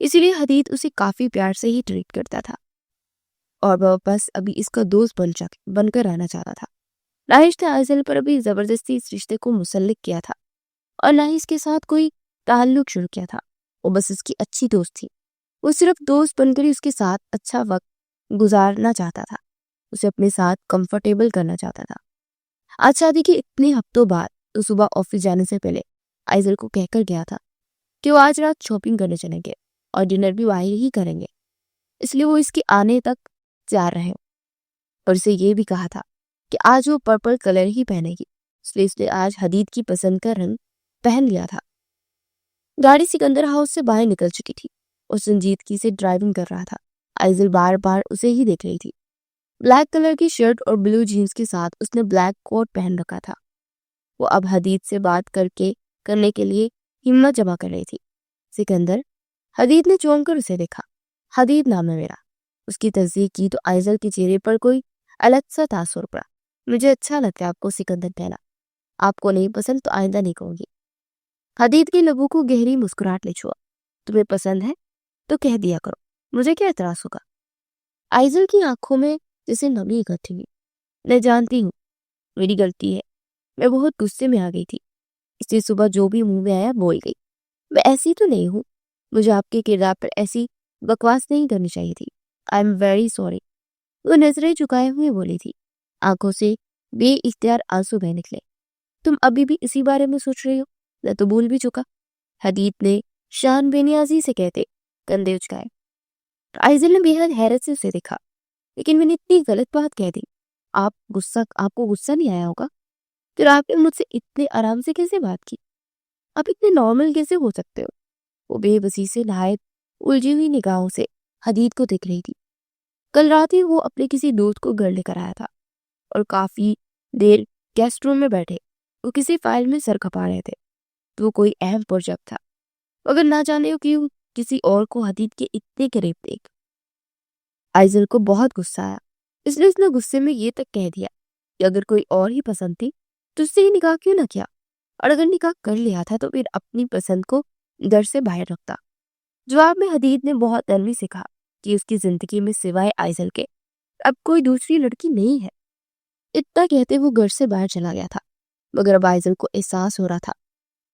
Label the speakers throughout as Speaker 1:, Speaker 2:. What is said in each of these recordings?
Speaker 1: اسی لیے حدید اسے کافی پیار سے ہی ٹریٹ کرتا تھا اور وہ بس ابھی اس کا دوست بن کر رہنا چاہتا تھا۔ راہش نے آئزل پر ابھی زبردستی اس رشتے کو مسلط کیا تھا اور نہ ہی اس کے ساتھ کوئی تعلق شروع کیا تھا۔ وہ بس اس کی اچھی دوست تھی۔ وہ صرف دوست بن کر ہی اس کے ساتھ اچھا وقت گزارنا چاہتا تھا، اسے اپنے ساتھ کمفرٹیبل کرنا چاہتا تھا۔ آج شادی کے اتنے ہفتوں بعد تو صبح آفس جانے سے پہلے آئزل کو کہہ کر گیا تھا کہ وہ آج رات شاپنگ کرنے چلیں گے اور ڈنر بھی باہر ہی کریں گے، اس لیے وہ اس کے آنے تک تیار رہے، اور اسے یہ بھی کہا تھا کہ آج وہ پرپل کلر ہی پہنے گی، اس لیے اس نے آج حدید کی پسند کا رنگ پہن لیا تھا۔ گاڑی سکندر ہاؤس سے باہر نکل چکی تھی اور سنجیدگی سے ڈرائیونگ کر رہا تھا۔ آئزل بار بار اسے ہی دیکھ رہی تھی۔ بلیک کلر کی شرٹ اور بلو جینز کے ساتھ اس نے بلیک کوٹ پہن رکھا تھا۔ وہ اب حدید سے بات کرنے کے لیے ہمت جمع کر رہی تھی۔ سکندر، حدید نے چونک کر اسے دیکھا۔ حدید نام ہے میرا۔ اس کی تصدیق کی تو آئزل کے چہرے پر کوئی الگ سا تاثر پڑا۔ مجھے اچھا لگتا ہے آپ کو، سکندر کہنا۔ آپ کو نہیں پسند تو آئندہ نہیں کہوں گی۔ حدید کے لبوں کو گہری مسکراہٹ لے چھوا۔ تمہیں پسند ہے تو کہہ دیا کرو، مجھے کیا اعتراض ہوگا؟ آئزل کی آنکھوں میں جیسے نمی اکٹھی ہوئی۔ میں جانتی ہوں میری غلطی ہے، میں بہت غصے میں آ گئی تھی، اس لیے صبح جو بھی منہ میں آیا بول گئی۔ میں ایسی تو نہیں ہوں، مجھے آپ کے کردار پر ایسی بکواس نہیں کرنی چاہیے تھی۔ I am very sorry. وہ نظریں جھکائے ہوئے بولی تھی، آنکھوں سے بے اختیار آنسو بہہ نکلے۔ تم ابھی بھی اسی بارے میں سوچ رہی ہو؟ میں تو بھول بھی چکا، حدید نے شان بے نیازی سے کہتے کندھے اچکائے۔ آئزل نے بے حد حیرت سے اسے دیکھا۔ لیکن میں نے اتنی غلط بات کہہ دی، آپ کو غصہ نہیں آیا ہوگا؟ پھر آپ نے مجھ سے اتنے آرام سے کیسے بات کی؟ آپ اتنے نارمل کیسے ہو سکتے ہو؟ وہ بے بسی سے نہایت الجھی ہوئی نگاہوں سے حدید کو دیکھ رہی تھی۔ کل رات ہی وہ اپنے کسی دوست کو گھر لے کر آیا تھا اور کافی دیر گیسٹ روم میں بیٹھے وہ کسی فائل میں سر کھپا رہے تھے۔ تو وہ کوئی اہم پروجیکٹ تھا، مگر نہ جانے کیوں کسی اور کو حدید کے اتنے قریب دیکھ آئزل کو بہت غصہ آیا۔ اس لیے اس نے غصے میں یہ تک کہہ دیا کہ اگر کوئی اور ہی پسند تھی تو اس سے ہی نکاح کیوں نہ کیا، اور اگر نکاح کر لیا تھا تو پھر اپنی پسند کو گھر سے باہر رکھتا۔ جواب میں حدید نے بہت نرمی سے کہا کہ اس کی زندگی میں سوائے آئزل کے اب کوئی دوسری لڑکی نہیں ہے۔ اتنا کہتے وہ گھر سے باہر چلا گیا تھا، مگر اب آئزل کو احساس ہو رہا تھا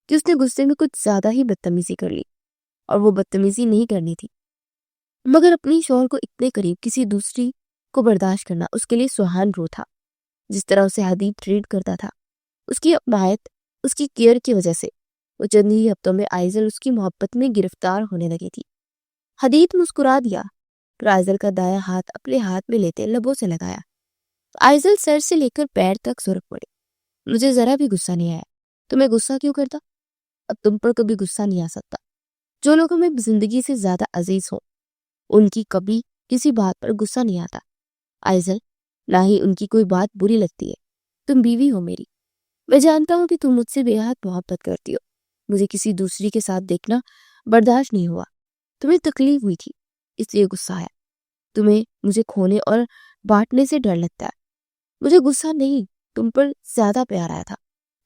Speaker 1: کہ اس نے غصے میں کچھ زیادہ ہی بدتمیزی کر لی، اور وہ بدتمیزی نہیں کرنی تھی، مگر اپنی شوہر کو اتنے قریب کسی دوسری کو برداشت کرنا اس کے لیے سہان رو تھا۔ جس طرح اسے حدید ٹریٹ کرتا تھا، اس کی اپنائیت، اس کی کیئر کی وجہ سے وہ چند ہی ہفتوں میں آئزل اس کی محبت میں گرفتار ہونے لگی تھی۔ حدید مسکرا دیا، پھر آئزل کا دایاں ہاتھ اپنے ہاتھ میں لیتے لبوں سے لگایا۔ آئزل سر سے لے کر پیر تک سرک پڑے۔ مجھے ذرا بھی غصہ نہیں آیا۔ تمہیں غصہ کیوں کرتا؟ اب تم پر کبھی غصہ نہیں آ سکتا۔ جو لوگ ہمیں زندگی سے زیادہ عزیز ہوں ان کی کبھی کسی بات پر غصہ نہیں آتا آئزل، نہ ہی ان کی کوئی بات بری لگتی ہے۔ تم بیوی ہو میری، میں جانتا ہوں کہ تم مجھ سے بے حد محبت کرتی ہو۔ مجھے کسی دوسری کے ساتھ دیکھنا برداشت نہیں ہوا۔ تمہیں تکلیف ہوئی تھی، اس لیے غصہ آیا۔ تمہیں مجھے کھونے اور بانٹنے سے ڈر لگتا ہے۔ مجھے غصہ نہیں، تم پر زیادہ پیار آیا تھا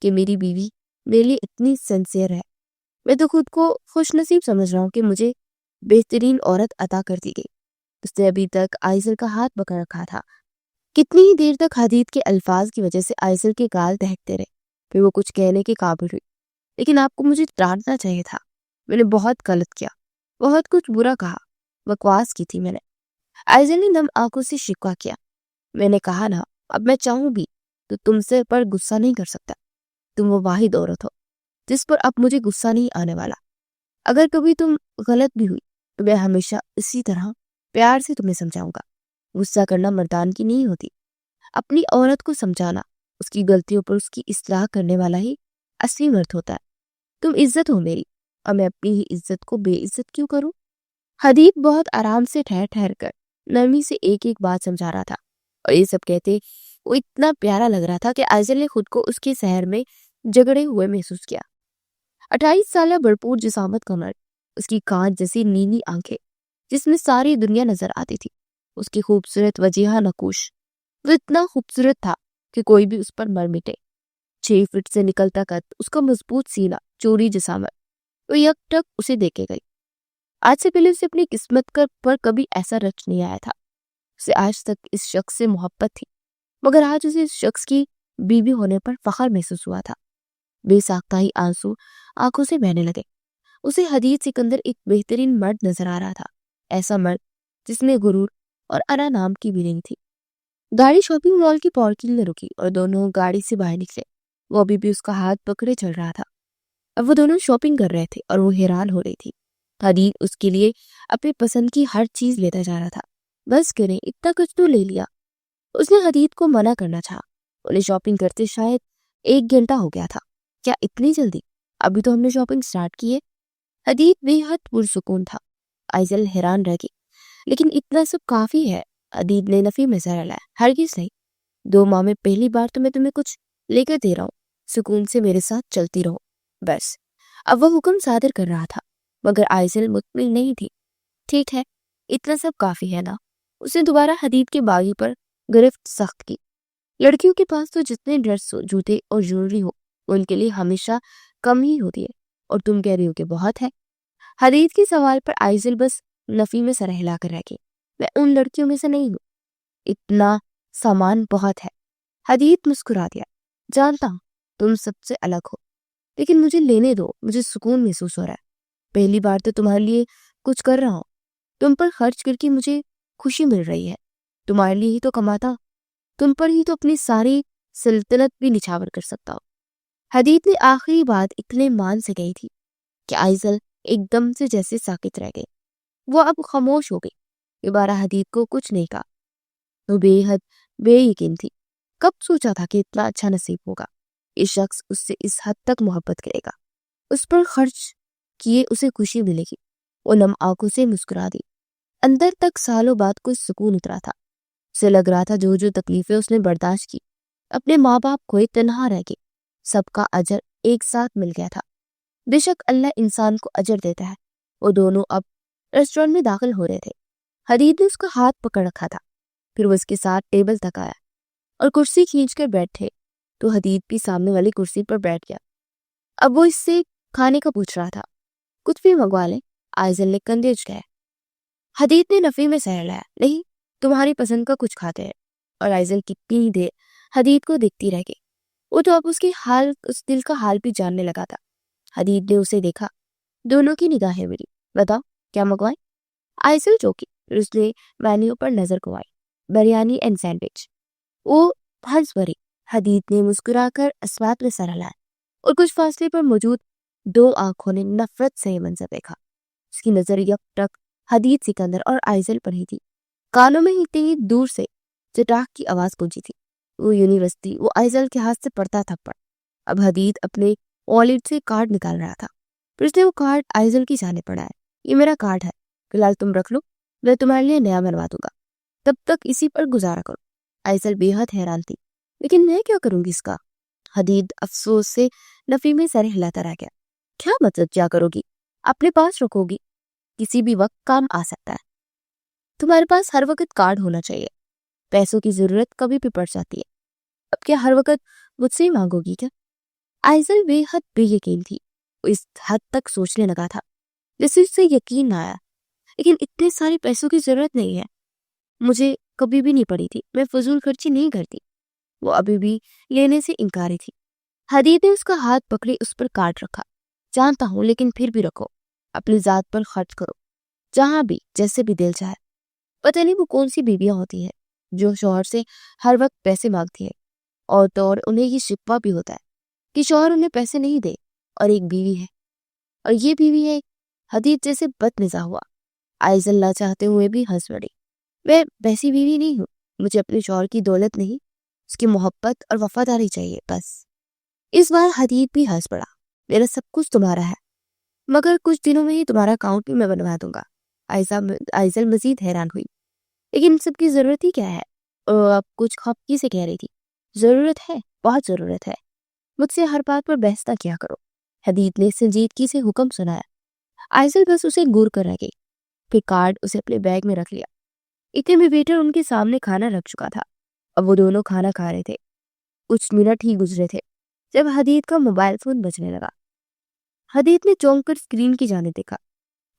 Speaker 1: کہ میری بیوی میرے لیے اتنی سنسیئر ہے۔ میں تو خود کو خوش نصیب سمجھ رہا ہوں کہ مجھے بہترین عورت عطا کر دی گئی۔ اس نے ابھی تک آئزل کا ہاتھ پکڑ رکھا تھا۔ کتنی ہی دیر تک حدید کے الفاظ کی وجہ سے آئزل کے گال دہکتے رہے، پھر وہ کچھ کہنے کے قابل ہوئی۔ لیکن آپ کو مجھے ڈانٹنا چاہیے تھا، میں نے بہت غلط کیا، بہت کچھ برا کہا، بکواس کی تھی میں نے۔ آئزل نے نم آنکھوں سے شکوہ کیا۔ میں نے کہا نا، اب میں چاہوں بھی تو تم سے پر غصہ نہیں کر سکتا۔ تم وہ واحد عورت ہو جس پر اب مجھے غصہ نہیں آنے والا۔ اگر کبھی تم غلط بھی ہوئی تو میں ہمیشہ اسی طرح پیار سے تمہیں سمجھاؤں گا۔ غصہ کرنا مردان کی نہیں ہوتی، اپنی عورت کو سمجھانا، اس کی غلطیوں پر اس کی اصلاح کرنے والا ہی اصلی مرد ہوتا ہے۔ تم عزت ہو میری، اور میں اپنی ہی عزت کو بے عزت کیوں کروں؟ حدید بہت آرام سے ٹھہر کر نرمی سے ایک ایک بات سمجھا رہا تھا، اور یہ سب کہتے وہ اتنا پیارا لگ رہا تھا کہ آئزل نے خود کو اس کے سحر میں جگڑے ہوئے محسوس کیا۔ 28 سالہ بھرپور جسامت کا مرد، اس کی کانچ جیسی نیلی آنکھیں جس میں ساری دنیا نظر آتی تھی، اس کی خوبصورت وجیہہ نقوش، وہ اتنا خوبصورت تھا کہ کوئی بھی اس پر مر مٹے۔ 6 فٹ سے نکلتا قد، اس کا مضبوط سینہ، چوری جسامت، وہ یک ٹک اسے دیکھے گئی۔ آج سے پہلے اسے اپنی قسمت پر کبھی ایسا رچ نہیں آیا تھا. اسے آج تک اس شخص سے محبت تھی، مگر آج اسے اس شخص کی بیوی ہونے پر فخر محسوس ہوا تھا. بے ساختہ ہی آنسو آنکھوں سے بہنے لگے. اسے حدید سکندر ایک بہترین مرد نظر آ رہا تھا، ایسا مرد جس میں غرور اور انا نام کی بھی نہیں تھی. گاڑی شاپنگ مال کی پارکنگ میں رکی اور دونوں گاڑی سے باہر نکلے. وہ ابھی بھی اس کا ہاتھ پکڑے چل رہا تھا. اب وہ دونوں شاپنگ کر رہے تھے اور وہ حیران ہو رہی تھی. حدید اس کے لیے اپنی پسند کی ہر چیز لیتا جا رہا تھا. بس کریں، اتنا کچھ تو لے لیا. اس نے حدید کو منع کرنا چاہا. انہیں شاپنگ کرتے شاید 1 گھنٹہ ہو گیا تھا. کیا اتنی جلدی؟ ابھی تو ہم نے شاپنگ سٹارٹ کی ہے. حدید بے حد پرسکون تھا. آئزل حیران رہ گئی. لیکن اتنا سب کافی ہے. حدید نے نفی میں سر ہلایا. ہرگز نہیں. 2 ماہ میں پہلی بار تو میں تمہیں کچھ لے کر دے رہا ہوں. سکون سے میرے ساتھ چلتی رہو بس. اب وہ حکم صادر کر رہا تھا، مگر آئزل مطمئن نہیں تھی. ٹھیک ہے، اتنا سب کافی ہے نا. اس نے دوبارہ حدید کے باغی پر گرفت سخت کی. لڑکیوں کے پاس تو جتنے ڈریس ہو، جوتے اور جیولری ہو، ان کے لیے ہمیشہ کم ہی ہوتی ہے، اور تم کہہ رہی ہو کہ بہت ہے. حدید کے سوال پر آئزل بس نفی میں سر ہلا کر رہ گئی. میں ان لڑکیوں میں سے نہیں ہوں. اتنا سامان بہت ہے. حدید مسکرا دیا. جانتا ہوں تم سب سے الگ ہو، لیکن مجھے لینے دو. مجھے سکون محسوس ہو رہا ہے. پہلی بار تو تمہارے لیے کچھ کر رہا ہوں. تم پر خرچ کر کے مجھے خوشی مل رہی ہے. تمہارے لیے ہی تو کماتا، تم پر ہی تو اپنی ساری سلطنت بھی نچھاور کر سکتا ہوں. حدید نے آخری بات اتنے مان سے کہی تھی کہ آئزل ایک دم سے جیسے ساکت رہ گئی. وہ اب خاموش ہو گئی. دوبارہ حدید کو کچھ نہیں کہا. وہ بے حد بے یقین تھی. کب سوچا تھا کہ اتنا اچھا نصیب ہوگا. یہ شخص اس سے اس حد تک محبت کرے گا. اس پر خرچ کیے اسے خوشی ملے گی. وہ نم آنکھوں سے مسکرا دی. اندر تک سالوں بعد کوئی سکون اترا تھا. اسے لگ رہا تھا جو تکلیفیں اس نے برداشت کی، اپنے ماں باپ کھوئے، تنہا رہ گئی، سب کا اجر ایک ساتھ مل گیا تھا. بے شک اللہ انسان کو اجر دیتا ہے. وہ دونوں اب ریسٹورنٹ میں داخل ہو رہے تھے. حدید نے اس کا ہاتھ پکڑ رکھا تھا. پھر وہ اس کے ساتھ ٹیبل تک آیا اور کرسی کھینچ کر بیٹھے تو حدید بھی سامنے والی کرسی پر بیٹھ گیا. اب وہ اس سے کھانے کا پوچھ رہا تھا. کچھ بھی منگوا لیں. آئزل نے کندھے اچکائے. حدید نے نفی میں سر لایا. نہیں، تمہاری پسند کا کچھ کھاتے ہیں. اور آئزل کتنی دیر حدید کو دیکھتی رہ گئی. وہ تو اب اس دل کا حال بھی جاننے لگا تھا. حدید نے اسے دیکھا. دونوں کی نگاہیں ملی. بتاؤ کیا منگوائیں؟ آئزل چوکی. پھر اس نے مینیو پر نظر گوائی. Biryani and sandwich. وہ ہنس پڑی. حدید نے مسکرا کر اسوات میں سر ہلایا اور کچھ فاصلے پر موجود 2 آنکھوں نے نفرت سے یہ منظر دیکھا. اس کی نظر یک ٹک حدید سکندر اور آئزل پر ہی تھی. کانوں میں ہی دور سے چٹاک کی آواز گونجی تھی. وہ یونیورسٹی، وہ آئزل کے ہاتھ سے پڑتا تھپڑ. اب حدید اپنے والیٹ سے کارڈ نکال رہا تھا. پھر اس نے وہ کارڈ آئزل کی جانب بڑھایا. یہ میرا کارڈ ہے، فی الحال تم رکھ لو، میں تمہارے لیے نیا بنوا دوں گا. تب تک اسی پر گزارا کرو. آئزل بے حد حیران تھی. لیکن میں کیا کروں گی اس کا؟ حدید افسوس سے نفی میں سر ہلاتا رہ گیا. کیا مطلب کیا کرو گی؟ اپنے پاس رکھو گی، کسی بھی وقت کام آ سکتا ہے. تمہارے پاس ہر وقت کارڈ ہونا چاہیے. پیسوں کی ضرورت کبھی بھی پڑ جاتی ہے. اب کیا ہر وقت مجھ سے ہی مانگو گی کیا؟ آئزل بے حد بے یقین تھی. وہ اس حد تک سوچنے لگا تھا جیسے اس سے یقین نہ آیا. لیکن اتنے سارے پیسوں کی ضرورت نہیں ہے. مجھے کبھی بھی نہیں پڑی تھی. میں فضول خرچی نہیں کرتی. وہ ابھی بھی لینے سے انکاری تھی. حدید نے اس کا ہاتھ پکڑے اس پر کارڈ رکھا. جانتا ہوں، لیکن پھر بھی رکھو. اپنی ذات پر خرچ کرو، جہاں بھی جیسے بھی دل چاہے. پتہ نہیں وہ کون سی بیویاں ہوتی ہیں جو شوہر سے ہر وقت پیسے مانگتی ہے، اور تو اور انہیں یہ شکوہ بھی ہوتا ہے کہ شوہر انہیں پیسے نہیں دے، اور ایک بیوی ہے، اور یہ بیوی ہے حدید جیسے بد مزاح ہوا. آئزل نہ چاہتے ہوئے بھی ہنس پڑی. میں ویسی بیوی نہیں ہوں. مجھے اپنے شوہر کی دولت نہیں، اس کی محبت اور وفاداری چاہیے بس. اس بار حدید بھی ہنس پڑا. میرا سب کچھ تمہارا ہے، مگر کچھ دنوں میں ہی تمہارا اکاؤنٹ بھی میں بنوا دوں گا. آئزل مزید حیران ہوئی. لیکن سب کی ضرورت ہی کیا ہے؟ اور اب کچھ خفگی سے کہہ رہی تھی. ضرورت ہے، بہت ضرورت ہے. مجھ سے ہر بات پر بحث نہ کیا کرو. حدید نے سنجیدگی سے حکم سنایا. آئزل بس اسے گور کر رہ گئی. پھر کارڈ اسے اپنے بیگ میں رکھ لیا. اتنے میں ویٹر ان کے سامنے کھانا رکھ چکا تھا. اب وہ دونوں کھانا کھا رہے تھے. کچھ منٹ ہی گزرے تھے جب حدید کا موبائل فون بجنے لگا. حدید نے چونک کر اسکرین کی جانب دیکھا.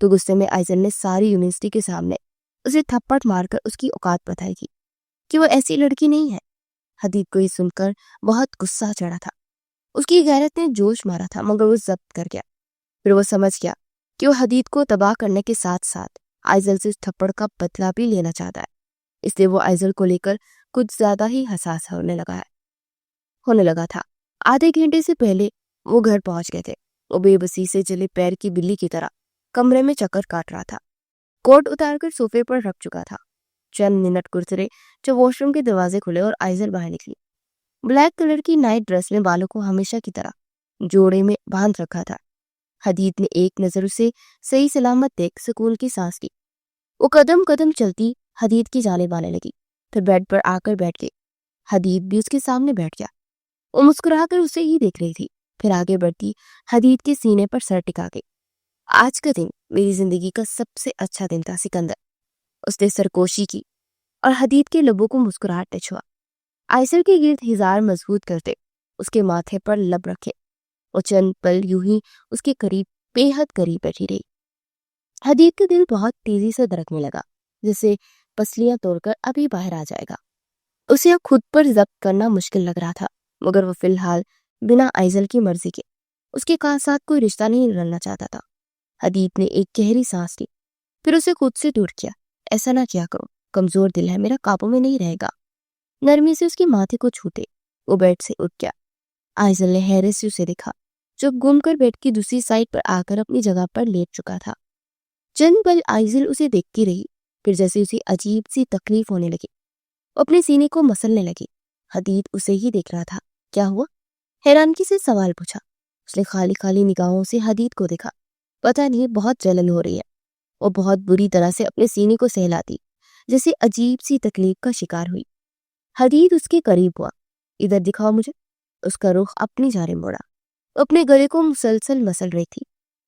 Speaker 1: تو غصے میں آئزل نے ساری یونیورسٹی کے سامنے اسے تھپڑ مار کر اس کی اوقات بتائی تھی کہ وہ ایسی لڑکی نہیں ہے۔ حدید کو یہ سن کر بہت غصہ چڑھا تھا۔ اس کی غیرت نے جوش مارا تھا، مگر وہ ضبط کر گیا۔ پھر وہ سمجھ گیا کہ وہ حدید کو تباہ کرنے کے ساتھ ساتھ آئزل سے اس تھپڑ کا بدلہ بھی لینا چاہتا ہے، اس لیے وہ آئزل کو لے کر کچھ زیادہ ہی حساس ہونے لگا تھا۔ آدھے گھنٹے سے پہلے وہ گھر پہنچ گئے تھے۔ وہ بے بسی سے جلے پیر کی بلی کی طرح کمرے میں چکر کاٹ رہا تھا، کوٹ اتار کر صوفے پر رکھ چکا تھا۔ چند منٹ گزرے جب واش روم کے دروازے کھلے اور آئزل باہر نکلی۔ بلیک کلر کی نائٹ ڈریس میں بالوں کو ہمیشہ کی طرح جوڑے میں باندھ رکھا تھا۔ حدید نے ایک نظر اسے صحیح سلامت دیکھ سکون کی سانس لی۔ وہ قدم قدم چلتی حدید کی جانب آنے لگی، پھر بیڈ پر آ کر بیٹھ گئی۔ حدید بھی اس کے سامنے بیٹھ گیا۔ وہ مسکرا کر اسے ہی دیکھ رہی تھی، پھر آگے بڑھتی حدید کے سینے پر سر ٹکا گئی۔ آج کا دن میری زندگی کا سب سے اچھا دن تھا سکندر، اس نے سرکوشی کی اور حدید کے لبوں کو مسکراہٹ ٹچ ہوا۔ آئزل کے گرد ہزار مضبوط کرتے اس کے ماتھے پر لب رکھے، وہ چند پل یوں ہی اس کے قریب بے حد قریب بیٹھی رہی۔ حدید کا دل بہت تیزی سے دھڑکنے لگا، جیسے پسلیاں توڑ کر ابھی باہر آ جائے گا۔ اسے اب خود پر ضبط کرنا مشکل لگ رہا تھا، مگر وہ فی الحال بنا آئزل کی مرضی کے اس کے ساتھ کوئی رشتہ نہیں ڈالنا چاہتا تھا۔ حدید نے ایک گہری سانس لی، پھر اسے خود سے دور کیا۔ ایسا نہ کیا کرو، کمزور دل ہے میرا، قابو میں نہیں رہے گا۔ نرمی سے اس کے ماتھے کو چھوتے وہ بیڈ سے اٹھ گیا۔ آئزل نے حیرت سے اسے دیکھا، جو گم کر بیڈ کی دوسری سائڈ پر آ کر اپنی جگہ پر لیٹ چکا تھا۔ چند پل آئزل اسے دیکھتی رہی، پھر جیسے اسے عجیب سی تکلیف ہونے لگی، وہ اپنے سینے کو مسلنے لگی۔ حدید اسے ہی دیکھ رہا تھا۔ کیا ہوا؟ حیرانگی سے سوال پوچھا۔ اس نے خالی خالی نگاہوں سے حدید کو دیکھا۔ پتہ نہیں، بہت جلن ہو رہی ہے۔ وہ بہت بری طرح سے اپنے سینے کو سہلاتی، جیسے عجیب سی تکلیف کا شکار ہوئی۔ حدید اس کے قریب ہوا۔ ادھر دکھاؤ مجھے۔ اس کا رخ اپنی جانب موڑا، وہ اپنے گلے کو مسلسل مسل رہی تھی۔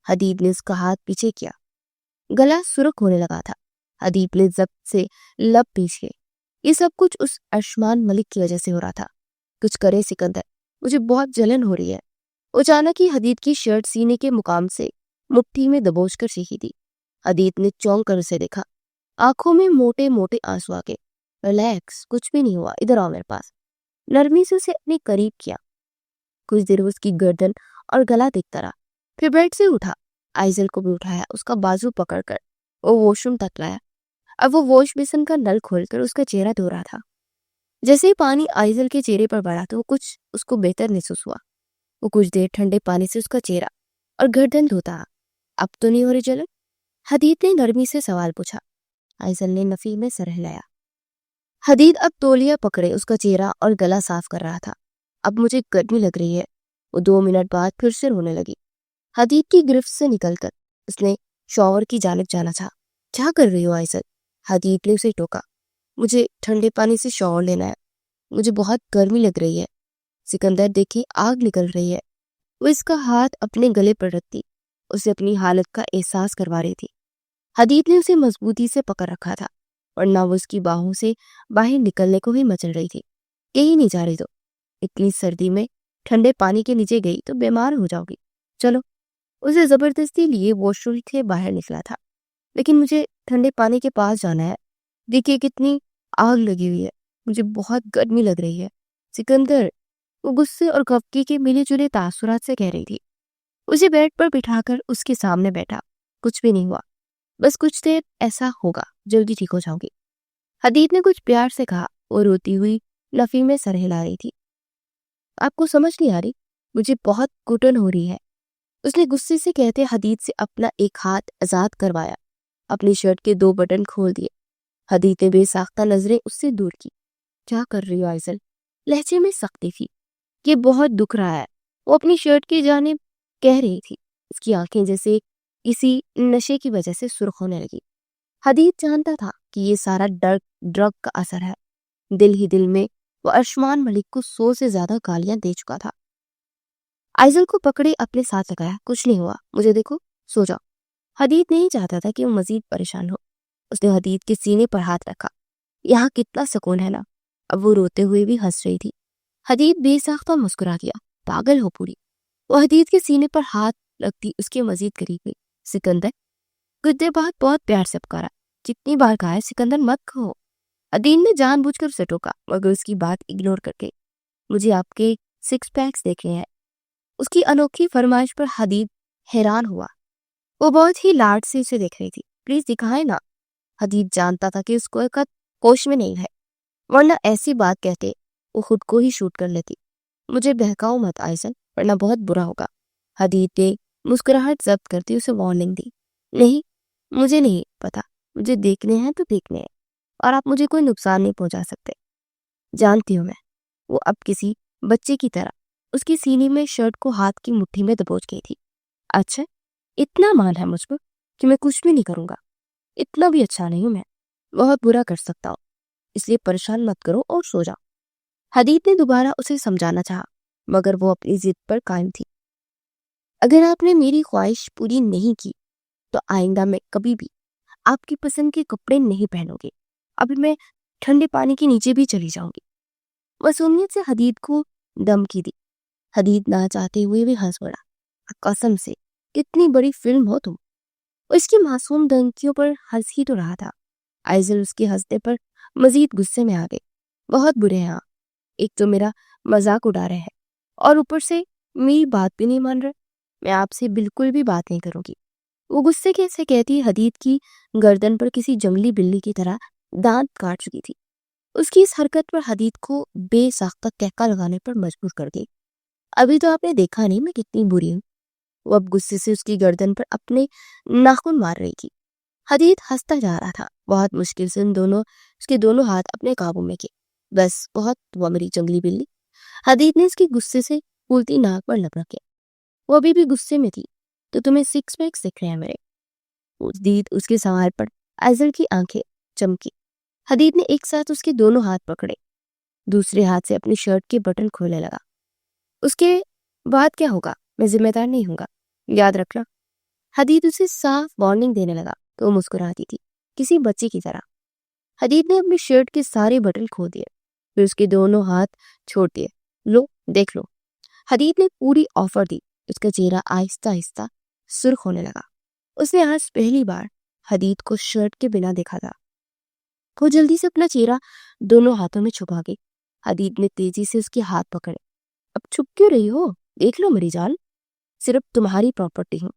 Speaker 1: حدید نے اس کا ہاتھ پیچھے کیا، گلا سرخ ہونے لگا تھا۔ حدید نے ضبط سے لب پیچھے۔ یہ سب کچھ اس ارشمان ملک کی وجہ سے ہو رہا تھا۔ کچھ کرے سکندر، مجھے بہت جلن ہو رہی ہے۔ اچانک ہی حدید کی شرٹ سینے کے مقام سے مٹھی میں دبوچ کر چیخی تھی۔ حدید نے چونک کر اسے دیکھا، آنکھوں میں موٹے موٹے آنسو آ گئے۔ ریلیکس، کچھ بھی نہیں ہوا، ادھر آؤ میرے پاس۔ نرمی سے اسے اپنے قریب کیا۔ کچھ دیر اس کی گردن اور گلا دیکھتا رہا، پھر بیڈ سے اٹھا، آئزل کو بھی اٹھایا، اس کا بازو پکڑ کر وہ واش روم تک لایا۔ اب وہ واش بیسن کا نل کھول کر اس کا چہرہ دھو رہا تھا۔ جیسے ہی پانی آئزل کے چہرے پر بڑھا تو اس کو بہتر محسوس ہوا۔ وہ کچھ دیر ٹھنڈے پانی سے اس کا چہرہ اور گردن دھوتا رہا۔ اب تو نہیں ہو رہی جلن؟ حدید نے نرمی سے سوال پوچھا۔ آئزل نے نفی میں سر ہلایا۔ حدید اب تولیہ پکڑے اس کا چہرہ اور گلا صاف کر رہا تھا۔ اب مجھے گرمی لگ رہی ہے۔ وہ 2 منٹ بعد پھر سے رونے لگی۔ حدید کی گرفت سے نکل کر اس نے شاور کی جانب جانا چاہا۔ کیا کر رہی ہو آئزل؟ حدید نے اسے ٹوکا۔ مجھے ٹھنڈے پانی سے شاور لینا ہے، مجھے بہت گرمی لگ رہی ہے۔ سکندر دیکھیں، آگ نکل رہی ہے۔ وہ اس کا ہاتھ اپنے گلے پر رکھتی اسے اپنی حالت کا احساس کروا رہی تھی۔ حدید نے اسے مضبوطی سے پکڑ رکھا تھا، ورنہ وہ اس کی باہوں سے باہر نکلنے کو ہی مچل رہی تھی۔ کہیں نہیں جا رہی تو اتنی سردی میں ٹھنڈے پانی کے نیچے گئی تو بیمار ہو جاؤ گی، چلو۔ اسے زبردستی لیے واش روم سے باہر نکلا تھا۔ لیکن مجھے ٹھنڈے پانی کے پاس جانا ہے، دیکھیے کتنی آگ لگی ہوئی ہے، مجھے بہت گرمی لگ رہی ہے۔ سکندر، وہ غصے اور خفگی کے ملے جلے تاثرات سے کہہ رہی تھی۔ اسے بیڈ پر بٹھا کر اس کے سامنے بیٹھا۔ کچھ بھی نہیں ہوا، بس کچھ دیر ایسا ہوگا، جلدی ٹھیک ہو جاؤ گی۔ حدید نے کچھ پیار سے کہا۔ وہ روتی ہوئی نفی میں سر ہلا رہی تھی۔ آپ کو سمجھ نہیں آ رہی، مجھے بہت گھٹن ہو رہی ہے، اس نے غصے سے کہتے حدید سے اپنا ایک ہاتھ آزاد کروایا، اپنی شرٹ کے 2 بٹن کھول دیے۔ حدید نے بے ساختہ نظریں اس سے دور کی۔ کیا کر رہی ہو آئزل؟ لہجے میں سختی تھی۔ یہ بہت دکھ رہا ہے، وہ اپنی شرٹ کی جانب کہہ رہی تھی۔ اس کی آنکھیں جیسے کسی نشے کی وجہ سے سرخ ہونے لگی۔ حدید جانتا تھا کہ یہ سارا ڈرگ کا اثر ہے۔ دل ہی دل میں وہ ارشمان ملک کو 100 سے زیادہ گالیاں دے چکا تھا۔ آئزل کو پکڑے اپنے ساتھ لگایا۔ کچھ نہیں ہوا، مجھے دیکھو، سو جاؤ۔ حدید نہیں چاہتا تھا کہ وہ مزید پریشان ہو۔ اس نے حدید کے سینے پر ہاتھ رکھا۔ یہاں کتنا سکون ہے نا۔ اب وہ روتے ہوئے بھی ہنس رہی تھی۔ حدید بے ساختہ مسکرا دیا۔ پاگل ہو پوری۔ وہ حدید کے سینے پر ہاتھ رکھتی اس کے مزید قریب گئی۔ سکندر، کچھ دیر بعد بہت پیار سے پکارا، جتنی بار کہا ہے سکندر مت کھو۔ عدین نے جان بوجھ کر اسے ٹوکا مگر اس کی بات اگنور کر کے، مجھے آپ کے 6 پیکس دیکھنے ہیں۔ اس کی انوکھی فرمائش پر حدید حیران ہوا۔ وہ بہت ہی لاڈ سے اسے دیکھ رہی تھی۔ پلیز دکھائے نا۔ حدید جانتا تھا کہ اس کو ایک کوش میں نہیں ہے، ورنہ ایسی بات کہتے وہ خود کو ہی شوٹ کر لیتی۔ مجھے بہکاؤ مت آئزل، ورنہ بہت برا ہوگا۔ حدید نے مسکراہٹ ضبط کرتی اسے وارننگ دی۔ نہیں، مجھے نہیں پتا، مجھے دیکھنے ہیں تو دیکھنے ہیں، اور آپ مجھے کوئی نقصان نہیں پہنچا سکتے۔ جانتی ہوں میں۔ وہ اب کسی بچے کی طرح اس کی سینے میں شرٹ کو ہاتھ کی مٹھی میں دبوچ گئی تھی۔ اچھا، اتنا مان ہے مجھ پر کہ میں کچھ بھی نہیں کروں گا؟ اتنا بھی اچھا نہیں ہوں میں، بہت برا کر سکتا ہوں، اس لیے پریشان مت کرو اور سو جاؤ۔ حدید نے دوبارہ اسے سمجھانا چاہا مگر وہ اپنی ضد پر قائم تھی۔ اگر آپ نے میری خواہش پوری نہیں کی تو آئندہ میں کبھی بھی آپ کی پسند کے کپڑے نہیں پہنوں گی۔ ابھی میں ٹھنڈے پانی کے نیچے بھی چلی جاؤں گی۔ معصومیت سے حدید کو دھمکی دی۔ حدید نہ چاہتے ہوئے بھی ہنس پڑا۔ قسم سے کتنی بڑی فلم ہو تم۔ اس کی معصوم دھمکیوں پر ہنس ہی تو رہا تھا۔ آئزل اس کے ہنسنے پر مزید غصے میں آ گئے۔ بہت برے ہیں آپ، ایک تو میرا مذاق اڑا رہے ہیں اور اوپر سے میری بات بھی نہیں مان رہے۔ میں آپ سے بالکل بھی بات نہیں کروں گی۔ وہ غصے کے سے کہتی حدید کی گردن پر کسی جنگلی بلی کی طرح دانت کاٹ چکی تھی۔ اس کی اس حرکت پر حدید کو بے ساختہ کہکا لگانے پر مجبور کر گئی۔ ابھی تو آپ نے دیکھا نہیں میں کتنی بری ہوں۔ وہ اب غصے سے اس کی گردن پر اپنے ناخن مار رہی تھی۔ حدید ہنستا جا رہا تھا۔ بہت مشکل سے اس کے دونوں ہاتھ اپنے قابو میں کیے۔ بس بہت ہوا میری جنگلی بلی۔ حدید نے اس کی غصے سے پھولتی ناک پر لب رکھے۔ وہ ابھی بھی غصے میں تھی۔ تو تمہیں 6 پیکس دکھ رہے ہیں میرے؟ حدید اس کے سوال پر آئزل کی آنکھیں چمکی۔ حدید نے ایک ساتھ اس کے دونوں ہاتھ پکڑے، دوسرے ہاتھ سے اپنی شرٹ کے بٹن کھولنے لگا۔ اس کے بعد کیا ہوگا؟ میں ذمہ دار نہیں ہوں گا، یاد رکھنا۔ حدید اسے صاف وارننگ دینے لگا تو وہ مسکراتی تھی، کسی بچے کی طرح۔ حدید نے اپنی شرٹ کے سارے بٹن کھول دیے، پھر اس کے دونوں ہاتھ چھوڑ دیے۔ لو، دیکھ لو۔ حدید نے پوری آفر دی۔ اس کا چہرہ آہستہ آہستہ سرخ ہونے لگا۔ اس نے آج پہلی بار حدید کو شرٹ کے بنا دیکھا تھا۔ وہ جلدی سے اپنا چہرہ دونوں ہاتھوں میں چھپا گئی۔ حدید نے تیزی سے اس کے ہاتھ پکڑے۔ اب چھپ کیوں رہی ہو؟ دیکھ لو میری جان، صرف تمہاری پراپرٹی ہوں۔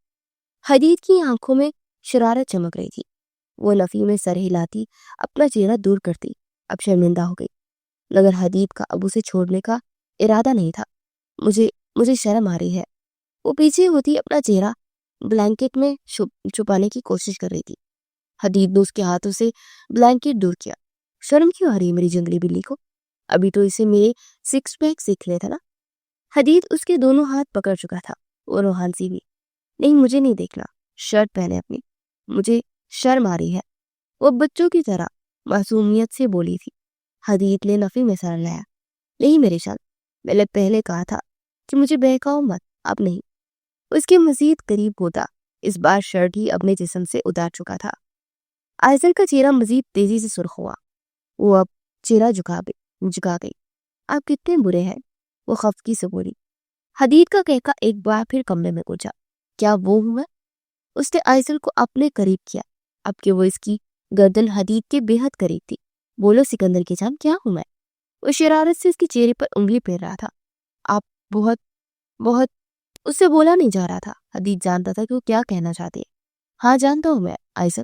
Speaker 1: حدید کی آنکھوں میں شرارت چمک رہی تھی۔ وہ نفی میں سر ہلاتی اپنا چہرہ دور کرتی، اب شرمندہ ہو گئی۔ مگر حدید کا اب اسے چھوڑنے کا ارادہ نہیں تھا۔ مجھے شرم آ رہی ہے۔ وہ پیچھے ہوتی اپنا چہرہ بلینکٹ میں چھپانے کی کوشش کر رہی تھی۔ حدید نے اس کے ہاتھوں سے بلینکٹ دور کیا۔ شرم کیوں آ رہی ہے میری جنگلی بلی کو؟ ابھی تو اسے میرے 6 پیک سیکھ لے تھا نا۔ حدید اس کے دونوں ہاتھ پکڑ چکا تھا۔ وہ روحانسی بھی، نہیں مجھے نہیں دیکھنا، شرٹ پہنے اپنی، مجھے شرم آ رہی ہے۔ وہ بچوں کی طرح معصومیت سے بولی تھی۔ حدید نے نفی میں سر لایا۔ نہیں میرے شان، میں نے پہلے کہا تھا کہ مجھے بہکاؤ مت، اب نہیں۔ اس کے مزید قریب ہوتا، اس بار شرٹ ہی اپنے جسم سے اتار چکا تھا۔ آئزل کا چہرہ مزید تیزی سے سرخ ہوا۔ وہ اب چہرہ جھکا گئی۔ آپ کتنے برے ہیں، وہ خفگی سے بولی۔ حدید کا کہکا ایک بار پھر کمرے میں گونجا۔ کیا وہ ہوں میں؟ اس نے آئزل کو اپنے قریب کیا، اب کہ وہ اس کی گردن حدید کے بے حد قریب تھی۔ بولو سکندر کی جان، کیا ہوں میں؟ وہ شرارت سے اس کے چہرے پر انگلی پھیر رہا تھا۔ آپ بہت اس سے بولا نہیں جا رہا تھا۔ حدید جانتا تھا کہ وہ کیا کہنا چاہتی ہے۔ ہاں جانتا ہوں میں آئزل،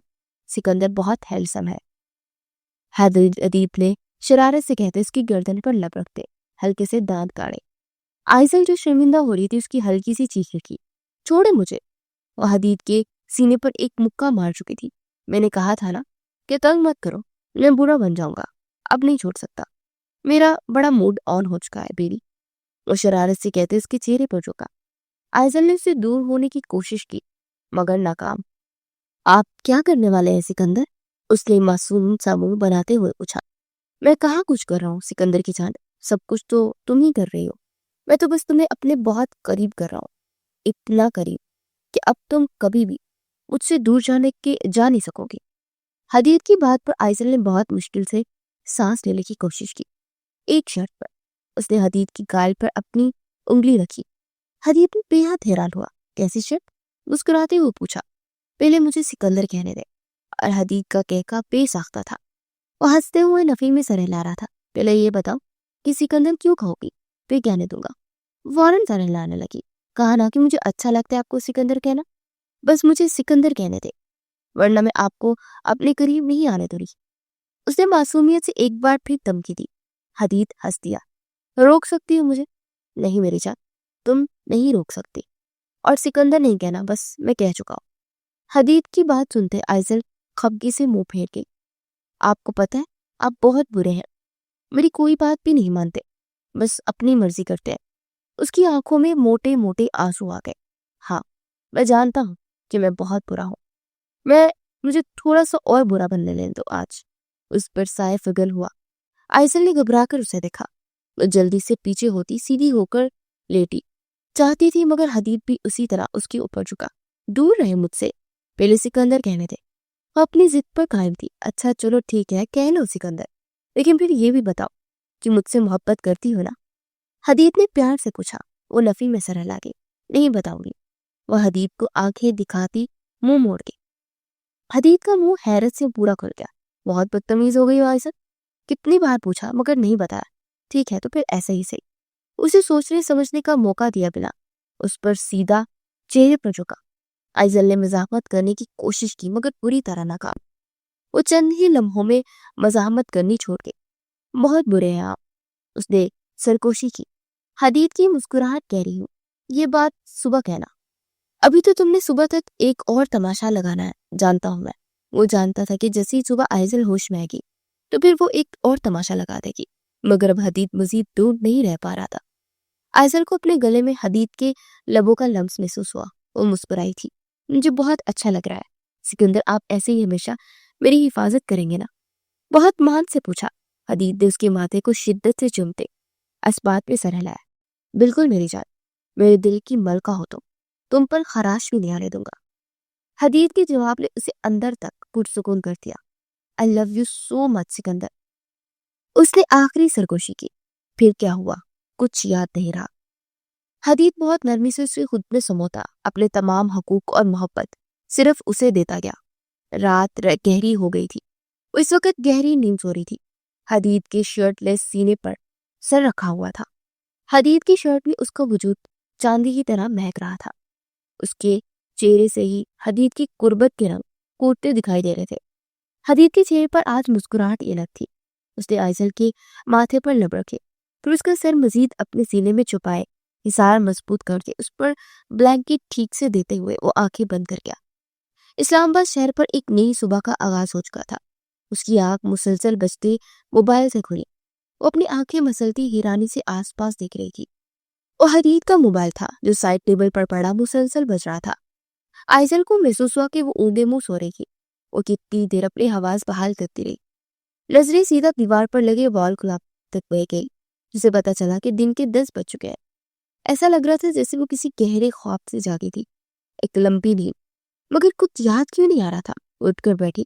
Speaker 1: سکندر بہت ہینڈسم ہے۔ حدید نے شرارت سے کہتے اس کی گردن پر لب رکھتے ہلکے سے دانت کاڑے۔ آئزل جو شرمندہ ہو رہی تھی اس کی ہلکی سی چیخ کی، چھوڑے مجھے۔ وہ حدید کے سینے پر ایک مکہ مار چکی تھی۔ میں نے کہا تھا نا کہ تنگ مت کرو، میں برا بن جاؤں گا، اب نہیں چھوڑ سکتا، میرا بڑا موڈ آن ہو چکا ہے بیبی۔ وہ شرارت سے کہتے اس کے چہرے پر جھکا۔ آئزل نے اسے دور ہونے کی کوشش کی مگر ناکام۔ آپ کیا کرنے والے ہیں سکندر؟ اس نے معصوم سا منہ بناتے ہوئے پوچھا۔ میں کہاں کچھ کر رہا ہوں سکندر کی جان، سب کچھ تو تم ہی کر رہی ہو۔ میں تو بس تمہیں اپنے بہت قریب کر رہا ہوں، اتنا قریب کہ اب تم کبھی بھی مجھ سے دور جا نہیں سکو گے۔ حدید کی بات پر آئزل نے بہت مشکل سے سانس لینے کی کوشش کی۔ ایک شرط پر۔ اس نے حدید کی گال پر اپنی انگلی رکھی۔ حدید بے حد حیران ہوا۔ کیسی شرط؟ مسکراتے ہوئے پوچھا۔ پہلے مجھے سکندر کہنے دے۔ اور حدید کا کہکا بے ساختہ تھا۔ وہ ہنستے ہوئے نفی میں سر ہلا رہا تھا۔ پہلے یہ بتاؤ کہ سکندر کیوں کہو گی؟ پھر کہنے دوں گا۔ فوراً سر ہلانے لگی۔ کہا نا کہ مجھے اچھا لگتا ہے آپ کو سکندر کہنا، بس مجھے سکندر کہنے دے، ورنہ میں آپ کو اپنے قریب نہیں آنے دوں گی۔ اس نے معصومیت سے ایک بار پھر دھمکی دی۔ حدید ہنس دیا۔ روک سکتی ہو مجھے؟ نہیں میری جان، تم نہیں روک سکتی، اور سکندر نہیں کہنا، بس میں کہہ چکا ہوں۔ حدید کی بات سنتے آئزل خفگی سے منہ پھیر گئی۔ آپ کو پتہ ہے آپ بہت برے ہیں، میری کوئی بات بھی نہیں مانتے، بس اپنی مرضی کرتے ہیں۔ اس کی آنکھوں میں موٹے موٹے آنسو آ گئے۔ ہاں میں جانتا ہوں کہ میں بہت برا ہوں، مجھے تھوڑا سا اور برا بننے لیں دو آج۔ اس پر سائے فگل ہوا۔ آئزل نے گھبرا کر اسے دیکھا۔ وہ جلدی سے پیچھے ہوتی سیدھی ہو کر لیٹی چاہتی تھی، مگر حدید بھی اسی طرح اس کے اوپر جھکا۔ دور رہے مجھ سے، پہلے سکندر کہنے دے۔ وہ اپنی ضد پر قائم تھی۔ اچھا چلو ٹھیک ہے، کہہ لو سکندر، لیکن پھر یہ بھی بتاؤ کہ مجھ سے محبت کرتی ہو نا؟ حدید نے پیار سے پوچھا۔ وہ نفی میں سر ہلا گئی۔ نہیں بتاؤں گی۔ وہ حدید کو آنکھیں دکھاتی منہ موڑ گئی۔ حدید کا منہ حیرت سے پورا کھل گیا۔ بہت بدتمیز ہو گئی ہو آئزل، کتنی بار پوچھا مگر نہیں بتایا۔ ٹھیک ہے تو پھر ایسا ہی صحیح۔ اسے سوچنے سمجھنے کا موقع دیا بنا اس پر سیدھا چہرے پر جھکا۔ آئزل نے مزاحمت کرنے کی کوشش کی مگر پوری طرح ناکام۔ وہ چند ہی لمحوں میں مزاحمت کرنی چھوڑ گئی۔ بہت برے ہیں آپ، اس نے سرکوشی کی۔ حدید کی مسکراہٹ کہہ رہی ہوں، یہ بات صبح کہنا، ابھی تو تم نے صبح تک ایک اور تماشا لگانا ہے، جانتا ہوں میں۔ وہ جانتا تھا کہ جیسی صبح آئزل ہوش میں آئے گی تو پھر وہ ایک اور تماشا لگا دے گی، مگر اب حدید مزید دور نہیں رہ پا رہا تھا۔ آئزل کو اپنے گلے میں حدید کے لبوں کا لمس محسوس ہوا۔ وہ مسکرائی تھی۔ مجھے بہت اچھا لگ رہا ہے سکندر، آپ ایسے ہی ہمیشہ میری حفاظت کریں گے نا؟ بہت مان سے پوچھا۔ حدید نے اس کے ماتھے کو شدت سے چومتے اسبات پہ سر ہلایا۔ بالکل میری جان، میرے دل کی ملکہ ہو تم پر خراش بھی نہیں آنے دوں گا۔ حدید کے جواب نے اسے اندر تک پرسکون کر دیا۔ I love you so much Sikandar. اس نے آخری سرگوشی کی۔ پھر کیا ہوا کچھ یاد نہیں رہا۔ حدید بہت نرمی سے اسے خود میں سموتا، اپنے تمام حقوق اور محبت صرف اسے دیتا گیا۔ رات گہری ہو گئی تھی۔ وہ اس وقت گہری نیند سو رہی تھی۔ حدید کے شرٹ لیس سینے پر سر رکھا ہوا تھا۔ حدید کی شرٹ میں اس کا وجود چاندی کی طرح مہک رہا تھا۔ اس کے چہرے سے ہی حدید کی قربت کے رنگ کوٹتے دکھائی دے رہے تھے۔ حدید کے چہرے پر آج مسکراہٹ الگ تھی۔ اس نے آئزل کے ماتھے پر لب رکھے، پھر اس کا سر مزید اپنے سینے میں چھپائے حصار مضبوط کر کے اس پر بلینکٹ ٹھیک سے دیتے ہوئے وہ آنکھیں بند کر گیا۔ اسلام آباد شہر پر ایک نئی صبح کا آغاز ہو چکا تھا۔ اس کی آنکھ مسلسل بجتے موبائل سے کھلی۔ وہ اپنی آنکھیں مسلتی حیرانی سے آس پاس دیکھ رہی تھی۔ وہ حدید کا موبائل تھا جو سائڈ ٹیبل پر پڑا مسلسل بج رہا تھا۔ آئزل کو محسوس ہوا کہ وہ اونگے منہ سو رہی تھی۔ وہ کتنی دیر اپنے حواس بحال کرتی رہی۔ نظریں سیدھا دیوار پر لگے وال کلاک تک بہ گئی، جسے پتا چلا کہ دن کے 10 بج چکے ہیں۔ ایسا لگ رہا تھا جیسے وہ کسی گہرے خواب سے جاگی تھی، ایک لمبی نیند، مگر کچھ یاد کیوں نہیں آ رہا تھا۔ اٹھ کر بیٹھی۔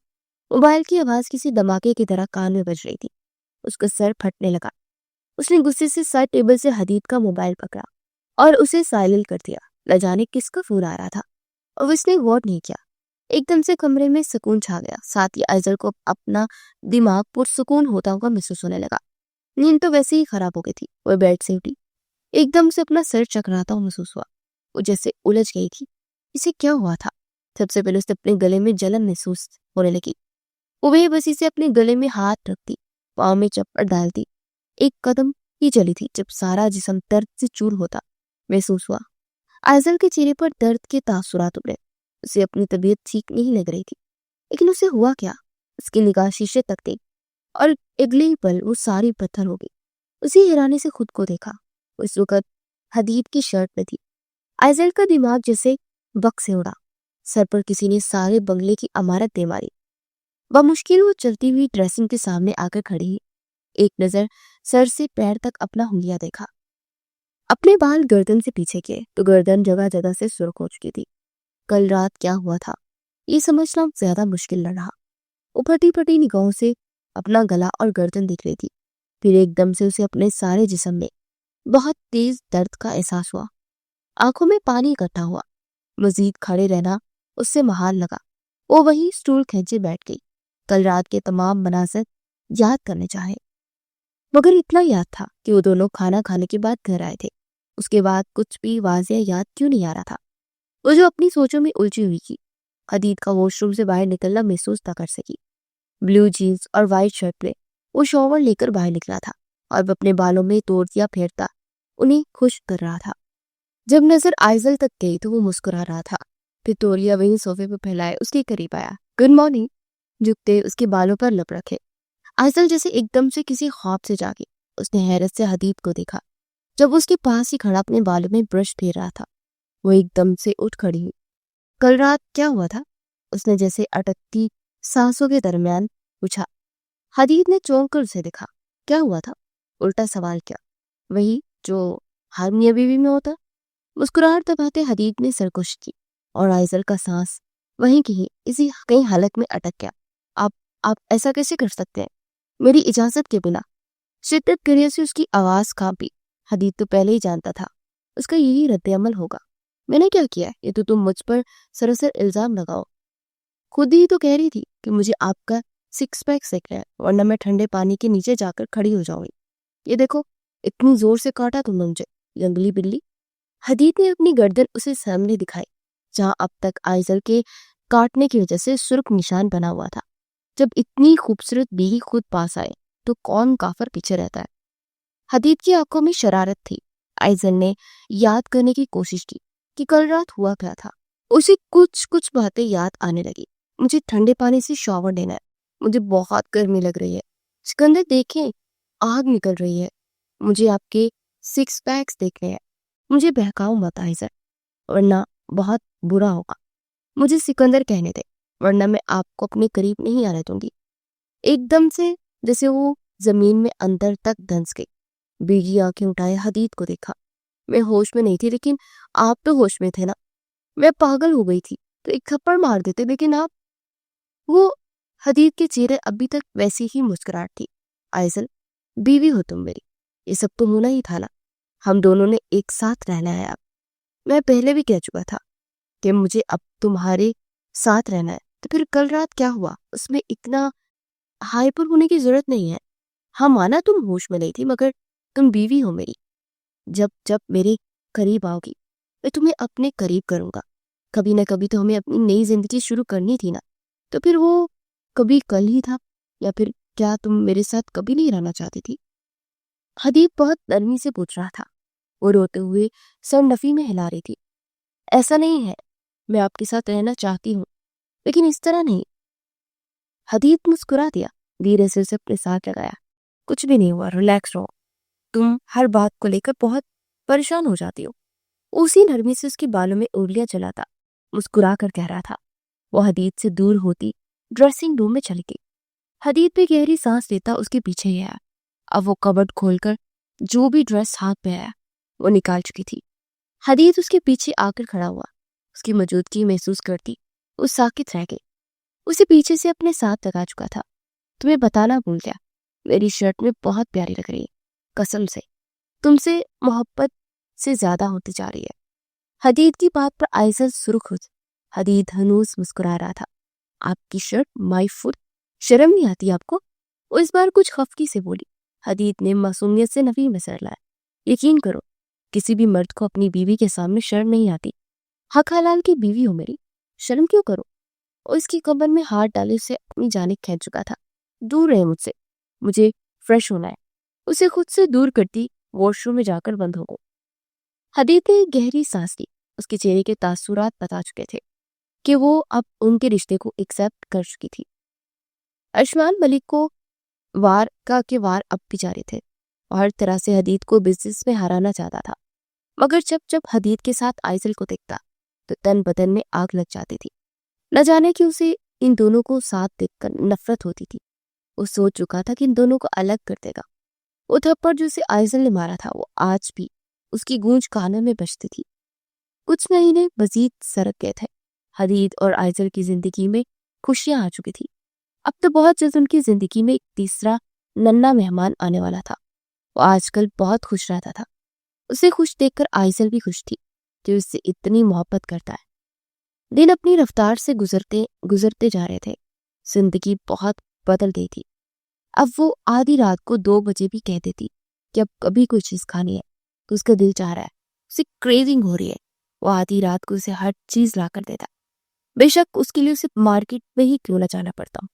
Speaker 1: موبائل کی آواز کسی دھماکے کی طرح کان میں بج رہی تھی۔ اس کا سر پھٹنے لگا۔ اس نے غصے سے سائڈ ٹیبل سے حدید کا موبائل پکڑا اور اسے سائلنٹ کر دیا۔ نہ جانے کس کا فون آ رہا تھا اور اس نے غور نہیں کیا۔ ایک دم سے کمرے میں سکون چھا گیا، ساتھ ہی آئزل کو اپنا دماغ پرسکون ہوتا ہوا محسوس ہونے لگا۔ نیند تو ویسے ہی خراب ہو گئی تھی۔ وہ بیڈ سے اٹھی، ایک دم سے اپنا سر چکراتا ہوا محسوس ہوا۔ وہ جیسے الجھ گئی تھی۔ اسے کیا ہوا تھا؟ سب سے پہلے اس نے اپنے گلے میں جلن محسوس ہونے لگی۔ وہ بے بسی سے اپنے گلے میں ہاتھ رکھتی، پاؤں میں چپڑ ڈالتی۔ ایک قدم ہی چلی تھی جب سارا جسم درد سے چور ہوتا محسوس ہوا۔ آئزل کے چہرے پر درد کے تاثرات ابھرے۔ اسے اپنی طبیعت ٹھیک نہیں لگ رہی تھی، لیکن اسے ہوا کیا؟ اس کی نگاہ شیشے تک تھی اور اگلے ہی پل وہ ساری پتھر ہو گئی۔ اسی حیرانی سے خود کو دیکھا۔ وہ اس وقت حدید کی شرٹ میں تھی۔ آئزل کا دماغ جیسے بک سے اڑا۔ سر پر کسی نے سارے بنگلے کی عمارت دے ماری۔ بمشکل وہ چلتی ہوئی ڈریسنگ کے سامنے آ کر کھڑی ہوئی۔ ایک نظر سر سے پیر تک اپنا ہولیا دیکھا۔ اپنے بال گردن سے پیچھے کیے تو گردن جگہ جگہ سے سرخ ہو چکی تھی۔ کل رات کیا ہوا تھا یہ سمجھنا زیادہ مشکل نہ رہا۔ وہ پھٹی پھٹی نگاہوں سے اپنا گلا اور گردن دیکھ رہی تھی۔ پھر ایک دم سے اسے اپنے سارے جسم میں بہت تیز درد کا احساس ہوا۔ آنکھوں میں پانی اکٹھا ہوا۔ مزید کھڑے رہنا اس سے محال لگا۔ وہ وہی سٹول کھینچے بیٹھ گئی، کل رات کے تمام مناظر یاد کرنے چاہے، مگر اتنا یاد تھا کہ وہ دونوں کھانا کھانے کے بعد گھر آئے تھے۔ اس کے بعد کچھ بھی واضح یاد کیوں نہیں آ رہا تھا؟ وہ جو اپنی سوچوں میں الجھی ہوئی تھی۔ حدید کا واش روم سے باہر نکلنا محسوس نہ کر سکی۔ بلو جینز اور وائٹ شرٹ میں وہ شاور لے کر باہر نکلا تھا اور اپنے بالوں میں توڑیاں پھیرتا انہیں خشک کر رہا تھا۔ جب نظر آئزل تک گئی تو وہ مسکرا رہا تھا، پھر تولیہ وہیں صوفے پہ پھیلائے اس کے قریب آیا۔ گڈ مارننگ، جھکتے اس کے بالوں پر لپ رکھے۔ آئزل جیسے ایک دم سے کسی خواب سے جاگی۔ اس نے حیرت سے حدید کو دیکھا جب اس کے پاس ہی کھڑا اپنے بالوں میں برش پھیر رہا تھا۔ وہ ایک دم سے اٹھ کھڑی ہوئی۔ کل رات کیا ہوا تھا؟ اس نے جیسے اٹکتی سانسوں کے درمیان پوچھا۔ حدید نے چونک کر اسے دیکھا۔ کیا ہوا تھا؟ الٹا سوال کیا۔ وہی جو ہر میاں بیوی میں ہوتا۔ مسکراہٹ دباتے حدید نے سرکش کی اور آئزل کا سانس وہیں کہیں حلق میں اٹک گیا۔ آپ ایسا کیسے کر سکتے ہیں میری اجازت کے بنا؟ شدت گریہ سے اس کی آواز کانپی۔ حدید تو پہلے ہی جانتا تھا اس کا یہی رد عمل ہوگا۔ میں نے کیا کیا ہے؟ یہ تو تم مجھ پر سراسر الزام لگاؤ۔ خود ہی تو کہہ رہی تھی کہ مجھے آپ کا سکس پیک سیکھ رہا ہے، ورنہ میں ٹھنڈے پانی کے نیچے جا کر کھڑی ہو جاؤں گی۔ یہ دیکھو، اتنی زور سے کاٹا تم نے مجھے، جنگلی بلی۔ حدید نے اپنی گردن اسے سامنے دکھائی جہاں اب تک آئزل کے کاٹنے کی وجہ سے سرخ نشان بنا ہوا تھا۔ جب اتنی خوبصورت بیوی خود پاس آئے تو کون کافر پیچھے رہتا ہے؟ حدید کی آنکھوں میں شرارت تھی۔ آئزل نے یاد کرنے کی کوشش کی کہ کل رات ہوا کیا تھا۔ اسے کچھ باتیں یاد آنے لگی۔ مجھے ٹھنڈے پانی سے شاور لینا ہے، مجھے بہت گرمی لگ رہی ہے، سکندر دیکھیں آگ نکل رہی ہے، مجھے آپ کے سکس پیکس دیکھنے ہیں۔ مجھے بہکاؤ مت آئزل، ورنہ بہت برا ہوگا۔ مجھے سکندر کہنے دے، ورنہ میں آپ کو اپنے قریب نہیں آنے دوں گی۔ ایک دم سے جیسے وہ زمین میں اندر تک دھنس گئی۔ بیگی آنکھیں اٹھائے حدید کو دیکھا۔ میں ہوش میں نہیں تھی، لیکن آپ تو ہوش میں تھے نا۔ میں پاگل ہو گئی تھی تو ایک تھپڑ مار دیتے، لیکن آپ… وہ حدید کے چہرے ابھی تک ویسی ہی مسکراہٹ تھی۔ آئزل، بیوی ہو تم میری، یہ سب تو ہونا ہی تھا نا۔ ہم دونوں نے ایک ساتھ رہنا ہے۔ اب میں پہلے بھی کہہ چکا تھا کہ مجھے اب تمہارے ساتھ رہنا ہے، تو پھر کل رات کیا ہوا اس میں اتنا ہائپر ہونے کی ضرورت نہیں ہے۔ ہاں مانا تم ہوش میں نہیں تھی، مگر تم بیوی ہو میری۔ جب میرے قریب آؤ گی میں تمہیں اپنے قریب کروں گا۔ کبھی نہ کبھی تو ہمیں اپنی نئی زندگی شروع کرنی تھی نا، تو پھر وہ کبھی کل ہی تھا، یا پھر کیا تم میرے ساتھ کبھی نہیں رہنا چاہتی تھی؟ حدید بہت نرمی سے پوچھ رہا تھا۔ وہ روتے ہوئے سر نفی میں ہلا رہی تھی۔ ایسا نہیں ہے، میں آپ کے ساتھ رہنا چاہتی ہوں، لیکن اس طرح نہیں۔ حدید مسکرا دیا، دھیرے سے اسے اپنے ساتھ لگایا۔ کچھ بھی نہیں ہوا، ریلیکس رہو، تم ہر بات کو لے کر بہت پریشان ہو جاتی ہو۔ اسی نرمی سے اس کے بالوں میں انگلیاں چلاتا مسکرا کر کہہ رہا تھا۔ وہ حدید سے دور ہوتی ڈریسنگ روم میں چلی گئی۔ حدید بھی گہری سانس لیتا اس کے پیچھے ہی آیا۔ اب وہ کبڈ کھول کر جو بھی ڈریس ہاتھ پہ آیا وہ نکال چکی تھی۔ حدید اس کے پیچھے آ کر کھڑا ہوا۔ اس کی موجودگی محسوس کرتی وہ ساکت رہ گئی۔ اسے پیچھے سے اپنے ساتھ لگا چکا تھا۔ تمہیں بتانا بھول گیا، میری شرٹ میں بہت پیاری لگ رہی ہے، قسم سے تم سے محبت سے زیادہ ہوتی جا رہی ہے۔ حدید کی بات پر آئزل سرخ ہو۔ حدید ہنوز مسکرا رہا تھا۔ آپ کی شرٹ، مائی فٹ، شرم نہیں آتی آپ کو؟ وہ اس بار کچھ خفگی سے بولی۔ حدید نے معصومیت سے نفی میں سر لایا۔ یقین کرو، کسی بھی مرد کو اپنی بیوی کے سامنے شرم نہیں آتی۔ حق حلال کی بیوی ہو میری، شرم کیوں کرو؟ اور اس کی کمر میں ہاتھ ڈالے اسے اپنی جانب کھینچ چکا تھا۔ دور رہے مجھ سے، مجھے فریش ہونا ہے۔ اسے خود سے دور کرتی واش روم میں جا کر بند ہو گئی۔ حدید نے گہری سانس لی۔ اس کے چہرے کے تاثرات بتا چکے تھے کہ وہ اب ان کے رشتے کو ایکسپٹ کر چکی تھی۔ ارشمان ملک کو وار اب بھی جاری تھے اور ہر طرح سے حدید کو بزنس میں ہرانا چاہتا تھا، مگر جب حدید کے ساتھ آئزل کو دیکھتا تو تن بدن میں آگ لگ جاتی تھی۔ نہ جانے کہ اسے ان دونوں کو ساتھ دیکھ کر نفرت ہوتی تھی۔ وہ سوچ چکا تھا کہ ان دونوں کو الگ کر دے گا۔ وہ تھپڑ جو اسے آئزل نے مارا تھا وہ آج بھی اس کی گونج کانوں میں بجتی تھی۔ کچھ مہینے مزید سرک گئے تھے۔ حدید اور آئزل کی زندگی میں خوشیاں آ چکی تھی۔ اب تو بہت جلد ان کی زندگی میں ایک تیسرا ننھا مہمان آنے والا تھا۔ وہ آج کل بہت خوش رہتا تھا۔ اسے خوش دیکھ کر آئزل بھی خوش تھی جو اس سے اتنی محبت کرتا ہے۔ دن اپنی رفتار سے گزرتے جا رہے تھے. زندگی بہت بدل گئی تھی. اب وہ آدھی رات کو 2 بجے بھی کہہ دیتی کہ اب کبھی کوئی چیز کھانی ہے تو اس کا دل چاہ رہا ہے, اسے کریونگ ہو رہی ہے. وہ آدھی رات کو اسے ہر چیز لا کر دیتا, بے شک اس کے لیے اسے مارکیٹ میں ہی کیوں نہ جانا پڑتا.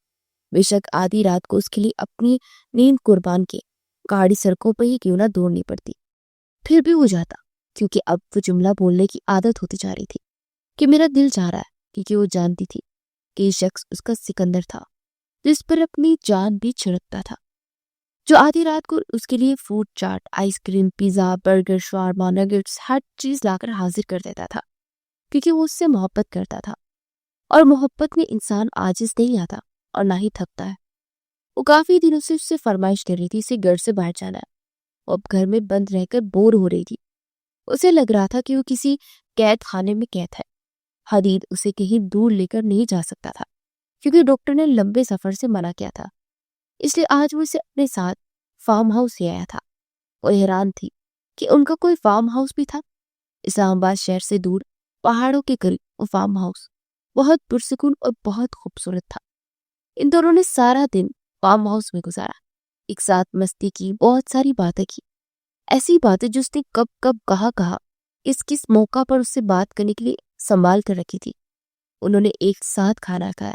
Speaker 1: بے شک آدھی رات کو اس کے لیے اپنی نیند قربان کی گاڑی سڑکوں پہ ہی کیوں نہ دوڑنی پڑتی. پھر بھی وہ جاتا, کیونکہ اب وہ جملہ بولنے کی عادت ہوتی جا رہی تھی کہ میرا دل چاہ رہا ہے, کیونکہ وہ جانتی تھی کہ یہ شخص اس کا سکندر تھا جس پر اپنی جان بھی چھڑکتا تھا, جو آدھی رات کو اس کے لیے فروٹ چاٹ, آئس کریم, پیزا, برگر, شاورما, نگٹس ہر چیز لا کر حاضر کر دیتا تھا, کیونکہ وہ اس سے محبت کرتا تھا. اور محبت میں انسان عاجز نہیں آتا اور نہ ہی تھکتا ہے. وہ کافی دنوں سے اس سے فرمائش کر رہی تھی اسے گھر سے باہر جانا ہے. وہ اب گھر میں بند رہ کر بور ہو رہی تھی. اسے لگ رہا تھا کہ وہ کسی قید خانے میں قید ہے. حدید اسے کہیں دور لے کر نہیں جا سکتا تھا کیونکہ ڈاکٹر نے لمبے سفر سے منع کیا تھا. اس لیے آج وہ اسے اپنے ساتھ فارم ہاؤس سے آیا تھا. وہ حیران تھی کہ ان کا کوئی فارم ہاؤس بھی تھا. اسلام آباد شہر سے دور پہاڑوں کے قریب وہ فارم ہاؤس بہت پرسکون اور بہت خوبصورت تھا. ان دونوں نے سارا دن فارم ہاؤس میں گزارا, ایک ساتھ مستی کی, بہت ساری باتیں کی, ایسی باتیں جو اس نے کب کب کہا کس موقع پر اس سے بات کرنے کے لیے سنبھال کر رکھی تھی. انہوں نے ایک ساتھ کھانا کھایا.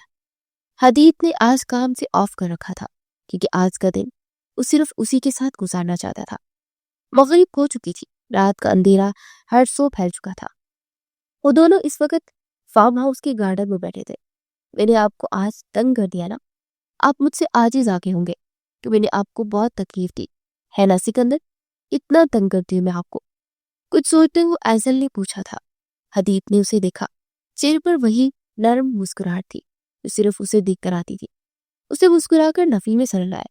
Speaker 1: حدید نے آج کام سے آف کر رکھا تھا کیونکہ آج کا دن وہ صرف اسی کے ساتھ گزارنا چاہتا تھا. مغرب ہو چکی تھی, رات کا اندھیرا ہر سو پھیل چکا تھا. وہ دونوں اس وقت فارم ہاؤس کے گارڈن میں بیٹھے تھے. میں نے آپ کو آج تنگ کر دیا نا, آپ مجھ سے عاجز آگے ہوں گے کہ میں نے آپ کو بہت تکلیف دی ہے نا سکندر, اتنا تنگ کرتی ہوں میں آپ کو, کچھ سوچتے ہوئے ایزل نے پوچھا تھا. حدید نے اسے دیکھا. چہرے پر وہی نرم مسکراہٹ تھی جو صرف اسے دیکھ کر آتی تھی. اسے مسکرا کر نفی میں سر لائے.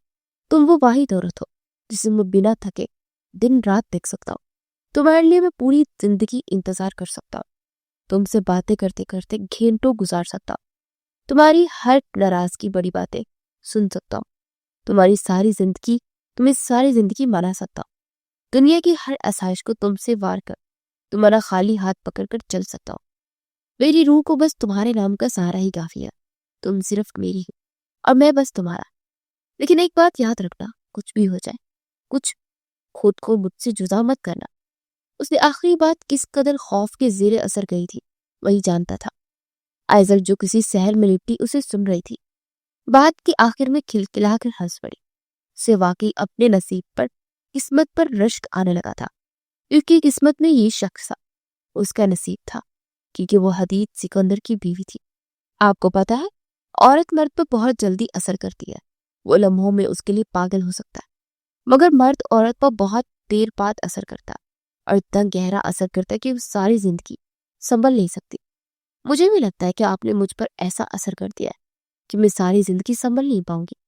Speaker 1: تم وہ واحد عورت ہو جسے میں بنا تھکے دن رات دیکھ سکتا ہوں. تمہارے لیے میں پوری زندگی انتظار کر سکتا ہوں. تم سے باتیں کرتے کرتے گھنٹوں گزار سکتا ہوں. تمہاری ہر ناراضگی بڑی باتیں سن سکتا ہوں. تمہیں ساری زندگی منا سکتا ہوں. دنیا کی ہر آسائش کو تم سے وار کر تمہارا خالی ہاتھ پکڑ کر چل سکتا ہوں. میری روح کو بس تمہارے نام کا سہارا ہی کافی ہے. تم صرف میری ہو اور میں بس تمہارا. لیکن ایک بات یاد رکھنا, کچھ بھی ہو جائے, کچھ خود کو مجھ سے جدا مت کرنا. اس نے آخری بات کس قدر خوف کے زیر اثر گئی تھی وہی جانتا تھا. آئزل جو کسی سحر میں لپٹی اسے سن رہی تھی. بات کے آخر میں کھلکھلا کر ہنس پڑی. اسے واقعی اپنے نصیب پر, قسمت پر رشک آنے لگا تھا, کیونکہ قسمت میں یہ شخص تھا, اس کا نصیب تھا, کیونکہ وہ حدید سکندر کی بیوی تھی. آپ کو پتا ہے, عورت مرد پر بہت جلدی اثر کرتی ہے. وہ لمحوں میں اس کے لیے پاگل ہو سکتا ہے, مگر مرد عورت پر بہت دیر بعد اثر کرتا ہے, اور اتنا گہرا اثر کرتا ہے کہ وہ ساری زندگی سنبھل نہیں سکتی. مجھے بھی لگتا ہے کہ آپ نے مجھ پر ایسا اثر کر دیا ہے کہ میں ساری زندگی سنبھل نہیں پاؤں گی.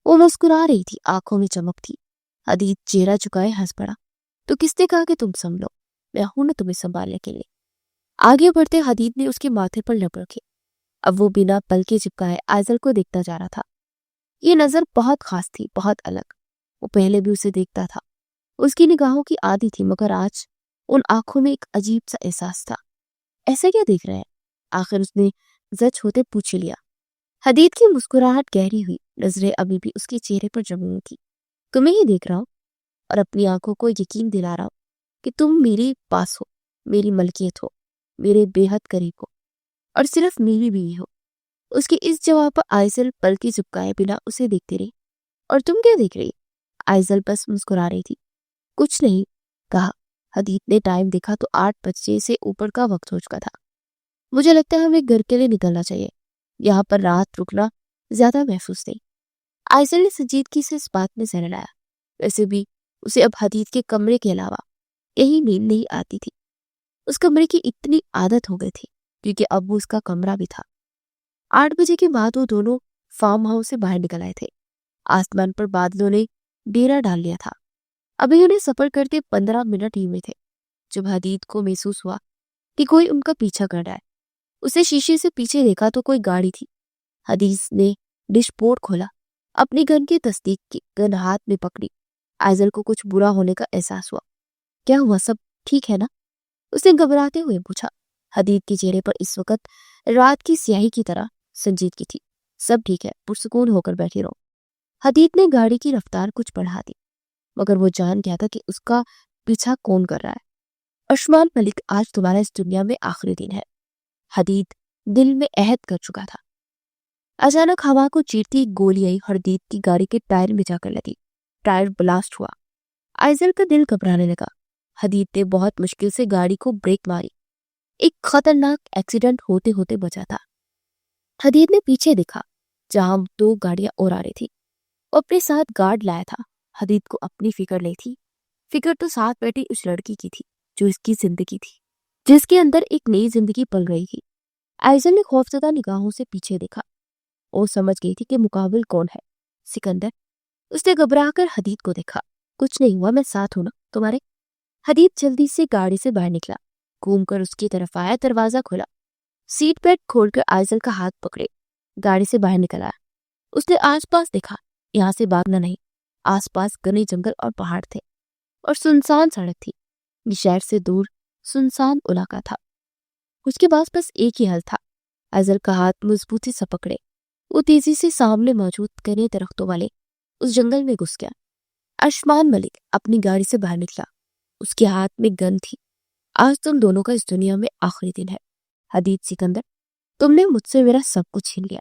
Speaker 1: وہ مسکرا رہی تھی, آنکھوں میں چمک تھی. حدید چہرہ چکائے ہنس پڑا. تو کس نے کہا کہ تم سنبھلو, میں ہوں نا تمہیں سنبھالنے کے لیے. آگے بڑھتے حدید نے اس کے ماتھے پر لب رکھے. اب وہ بنا پلکے چپکائے آئزل کو دیکھتا جا رہا تھا. یہ نظر بہت خاص تھی, بہت الگ. وہ پہلے بھی اسے دیکھتا تھا, اس کی نگاہوں کی عادی تھی, مگر آج ان آنکھوں میں ایک عجیب سا احساس تھا. ایسے کیا دیکھ رہے ہیں, آخر اس نے زچ ہوتے پوچھ لیا. حدید کی مسکراہٹ گہری ہوئی, نظریں ابھی بھی اس کے چہرے پر جمی ہوئی تھی. تمہیں ہی دیکھ رہا ہوں اور اپنی آنکھوں کو یقین دلا رہا ہوں کہ تم میرے پاس ہو, میری ملکیت ہو, میرے بے حد قریب ہو, اور صرف میری بیوی ہو. اس کے اس جواب پر آئزل پلکی چپکائے بنا اسے دیکھتی رہی. اور تم کیا دیکھ رہی؟ آئزل بس مسکرا رہی تھی. کچھ نہیں کہا. حدید نے ٹائم دیکھا تو 8 بجے سے اوپر کا وقت ہو چکا تھا. مجھے لگتا ہے ہمیں گھر کے لیے نکلنا چاہیے, یہاں پر رات رکنا زیادہ محفوظ نہیں. آئزل نے سنجیدگی سے اس بات میں سر لایا. ویسے بھی اسے اب حدید کے کمرے کے علاوہ کہیں نیند نہیں آتی تھی. اس کمرے کی اتنی عادت ہو گئی تھی کیونکہ اب وہ اس کا کمرہ بھی تھا. 8 بجے کے بعد وہ دونوں فارم ہاؤس سے باہر نکل آئے تھے. آسمان پر بادلوں نے ڈیرا ڈال لیا تھا. ابھی انہیں سفر کرتے 15 منٹ ہی ہوئے تھے جب حدید کو محسوس ہوا کہ کوئی ان کا پیچھا کر رہا ہے. اسے شیشے سے پیچھے دیکھا تو کوئی گاڑی تھی. حدید نے ڈش بورڈ کھولا, اپنی گن کی تصدیق کی, گن ہاتھ میں پکڑی. آئزل کو کچھ برا ہونے کا احساس ہوا. کیا ہوا, سب ٹھیک ہے نا, اس نے گھبراتے ہوئے پوچھا. حدید کے چہرے پر اس وقت رات کی سیاہی کی طرح سنجیدگی تھی۔ سب ٹھیک ہے، پرسکون ہو کر بیٹھی رہو۔ حدید نے گاڑی کی رفتار کچھ بڑھا دی، مگر وہ جان گیا تھا کہ اس کا پیچھا کون کر رہا ہے۔ عثمان ملک، آج تمہارا اس دنیا میں آخری دن ہے، حدید دل میں عہد کر چکا تھا۔ اچانک ہوا کو چیرتی ایک گولی آئی اور حدید کی گاڑی کے ٹائر میں جا کر لگی۔ ٹائر بلاسٹ ہوا۔ آئزل کا دل گھبرانے لگا۔ حدید نے بہت مشکل سے گاڑی کو بریک ماری۔ ایک خطرناک ایکسیڈنٹ ہوتے ہوتے بچا تھا۔ حدید نے پیچھے دیکھا جہاں 2 گاڑیاں اور آ رہی تھی۔ وہ اپنے ساتھ گارڈ لایا تھا۔ حدید کو اپنی فکر نہیں تھی۔ فکر تو ساتھ بیٹھی اس لڑکی کی تھی جو اس کی زندگی تھی، جس کے اندر ایک نئی زندگی پل رہی تھی۔ آئزل نے خوفزدہ نگاہوں سے پیچھے دیکھا۔ وہ سمجھ گئی تھی کہ مقابل کون ہے، سکندر۔ اس نے گھبرا کر حدید کو دیکھا۔ کچھ نہیں ہوا، میں ساتھ ہوں نا تمہارے۔ حدید جلدی سے گاڑی سے باہر نکلا، گھوم کر اس کی طرف آیا، دروازہ کھولا، سیٹ بیلٹ کھول کر آئزل کا ہاتھ پکڑے، گاڑی سے باہر نکل آیا۔ اس نے آس پاس دیکھا، یہاں سے بھاگنا نہیں۔ آس پاس گھنے جنگل اور پہاڑ تھے اور سنسان سڑک تھی۔ یہ شہر سے دور سنسان علاقہ تھا۔ اس کے پاس بس ایک ہی حل تھا، آئزل کا ہاتھ مضبوطی سے پکڑے۔ وہ تیزی سے سامنے موجود گھنے درختوں والے اس جنگل میں گھس گیا۔ عثمان ملک اپنی گاڑی سے باہر نکلا، اس کے ہاتھ میں گن تھی۔ آج تم دونوں کا اس دنیا میں آخری دن ہے، حدید سکندر۔ تم نے مجھ سے میرا سب کچھ چھین لیا،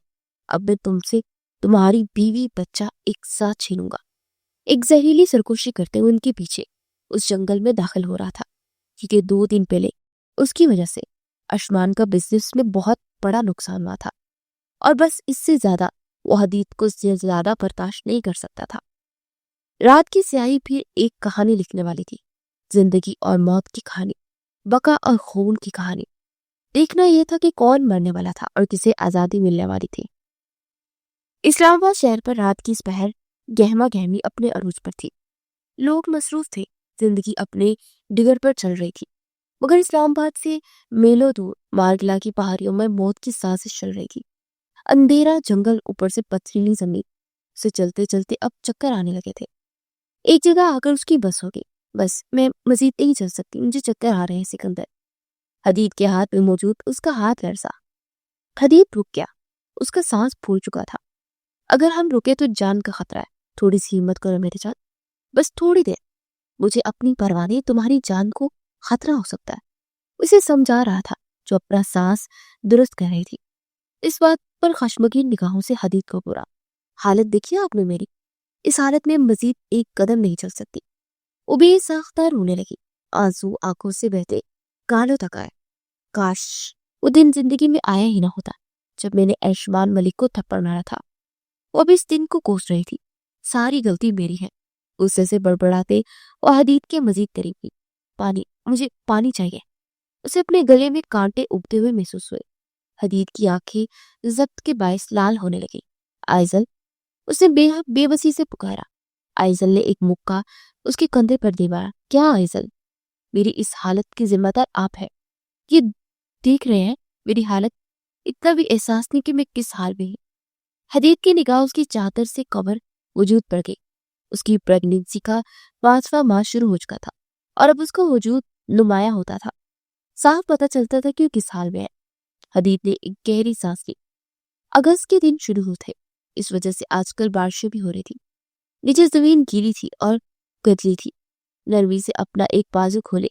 Speaker 1: اب میں تم سے تمہاری بیوی بچہ ایک ساتھ چھینوں گا۔ ایک زہریلی سرکوشی کرتے ہوئے ان کے پیچھے اس جنگل میں داخل ہو رہا تھا، کیونکہ 2 دن پہلے اس کی وجہ سے عثمان کا بزنس میں بہت بڑا نقصان ہوا تھا، اور بس اس سے زیادہ وہ حدید کو زیادہ برداشت نہیں کر سکتا تھا۔ رات کی سیاہی پھر ایک کہانی لکھنے والی تھی، زندگی اور موت کی کہانی، بقا اور خون کی کہانی۔ دیکھنا یہ تھا کہ کون مرنے والا تھا اور کسے آزادی ملنے والی تھی۔ اسلام آباد شہر پر رات کی اس پہر گہما گہمی اپنے عروج پر تھی۔ لوگ مصروف تھے، زندگی اپنے ڈگر پر چل رہی تھی، مگر اسلام آباد سے میلوں دور مارگلا کی پہاڑیوں میں موت کی سازش چل رہی تھی۔ اندھیرا جنگل، اوپر سے پتھریلی زمین، سے چلتے چلتے اب چکر آنے لگے تھے۔ ایک جگہ آ کر اس کی بس ہو گئی۔ بس میں مزید نہیں چل سکتی، مجھے چکر آ رہے ہیں سکندر۔ حدید کے ہاتھ میں موجود اس کا ہاتھ لرزا۔ حدید رک گیا، اس کا سانس پھول چکا تھا۔ اگر ہم رکے تو جان کا خطرہ ہے، تھوڑی سی ہمت کرو میرے جان، بس تھوڑی دیر۔ مجھے اپنی پرواہ نہیں، تمہاری جان کو خطرہ ہو سکتا ہے، اسے سمجھا رہا تھا جو اپنا سانس درست کر رہی تھی۔ اس بات پر خشمگین نگاہوں سے حدید کو پورا، حالت دیکھیے آپ نے میری، اس حالت میں مزید ایک قدم نہیں چل سکتی۔ وہ بے ساختہ رونے لگی، آنسو آنکھوں سے بہتے گالوں تک آئے۔ کاش وہ دن زندگی میں آیا ہی نہ ہوتا جب میں نے عثمان ملک کو تھپڑ مارا تھا۔ وہ اب اس دن کو کوس رہی تھی۔ ساری غلطی میری ہے، غصے سے بڑبڑاتے وہ حدید کے مزید قریب گئی۔ پانی، مجھے پانی چاہیے۔ اسے اپنے گلے میں کانٹے اگتے ہوئے محسوس ہوئے۔ حدید کی آنکھیں ضبط کے باعث لال ہونے لگی۔ آئزل، اس نے بے بسی سے پکارا۔ آئزل نے ایک مکہ اس کے کندھے پر دے مارا۔ کیا آئزل؟ میری اس حالت کی ذمہ دار آپ ہے، یہ دیکھ رہے ہیں میری حالت، اتنا بھی احساس نہیں کہ میں کس حال میں ہوں۔ حدید کی نگاہ اس کی چادر سے کور وجود پر گئی۔ اس کی پریگننسی کا 5واں ماہ شروع ہو چکا تھا اور اب اس کا وجود نمایاں ہوتا تھا۔ صاف پتہ چلتا تھا کہ وہ کس حال میں ہے۔ حدید نے ایک گہری سانس لی۔ اگست کے دن شروع ہوئے تھے، اس وجہ سے آج کل بارشیں بھی ہو رہی تھی۔ نیچے زمین گیلی تھی اور گدلی تھی۔ نرمی سے اپنا ایک بازو کھولے،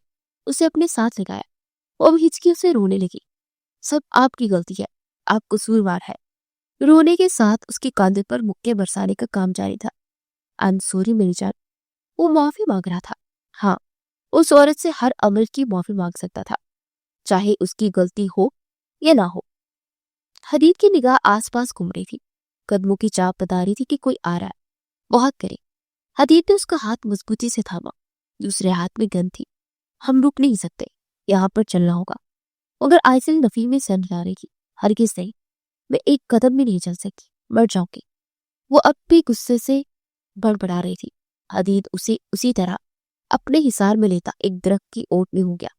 Speaker 1: اسے اپنے ساتھ لگایا۔ وہ اب ہچکیوں سے رونے لگی۔ سب آپ کی غلطی ہے، آپ قصوروار ہے۔ رونے کے ساتھ اس کے کاندھے پر مکے برسانے کا کام جاری تھا۔ I'm sorry میری جان۔ وہ معافی مانگ رہا تھا۔ ہاں، اس عورت سے ہر عمل کی معافی مانگ سکتا تھا، چاہے اس کی غلطی ہو یا نہ ہو۔ حدید کی نگاہ آس پاس گھوم رہی تھی، قدموں کی چاپ بتا رہی تھی کہ کوئی آ رہا ہے، بہت کرے۔ حدید نے اس کا ہاتھ مضبوطی سے تھاما، دوسرے ہاتھ میں گن تھی۔ ہم رک نہیں سکتے، یہاں پر چلنا ہوگا۔ مگر آئزل نفی میں سر ہلا رہی تھی۔ ہرگز نہیں، میں ایک قدم بھی نہیں چل سکتی، مر جاؤں گی۔ وہ اب بھی غصے سے بڑبڑا رہی تھی۔ حدید اسے اسی طرح اپنے حصار میں لیتا ایک درخت کی اوٹ میں ہو گیا۔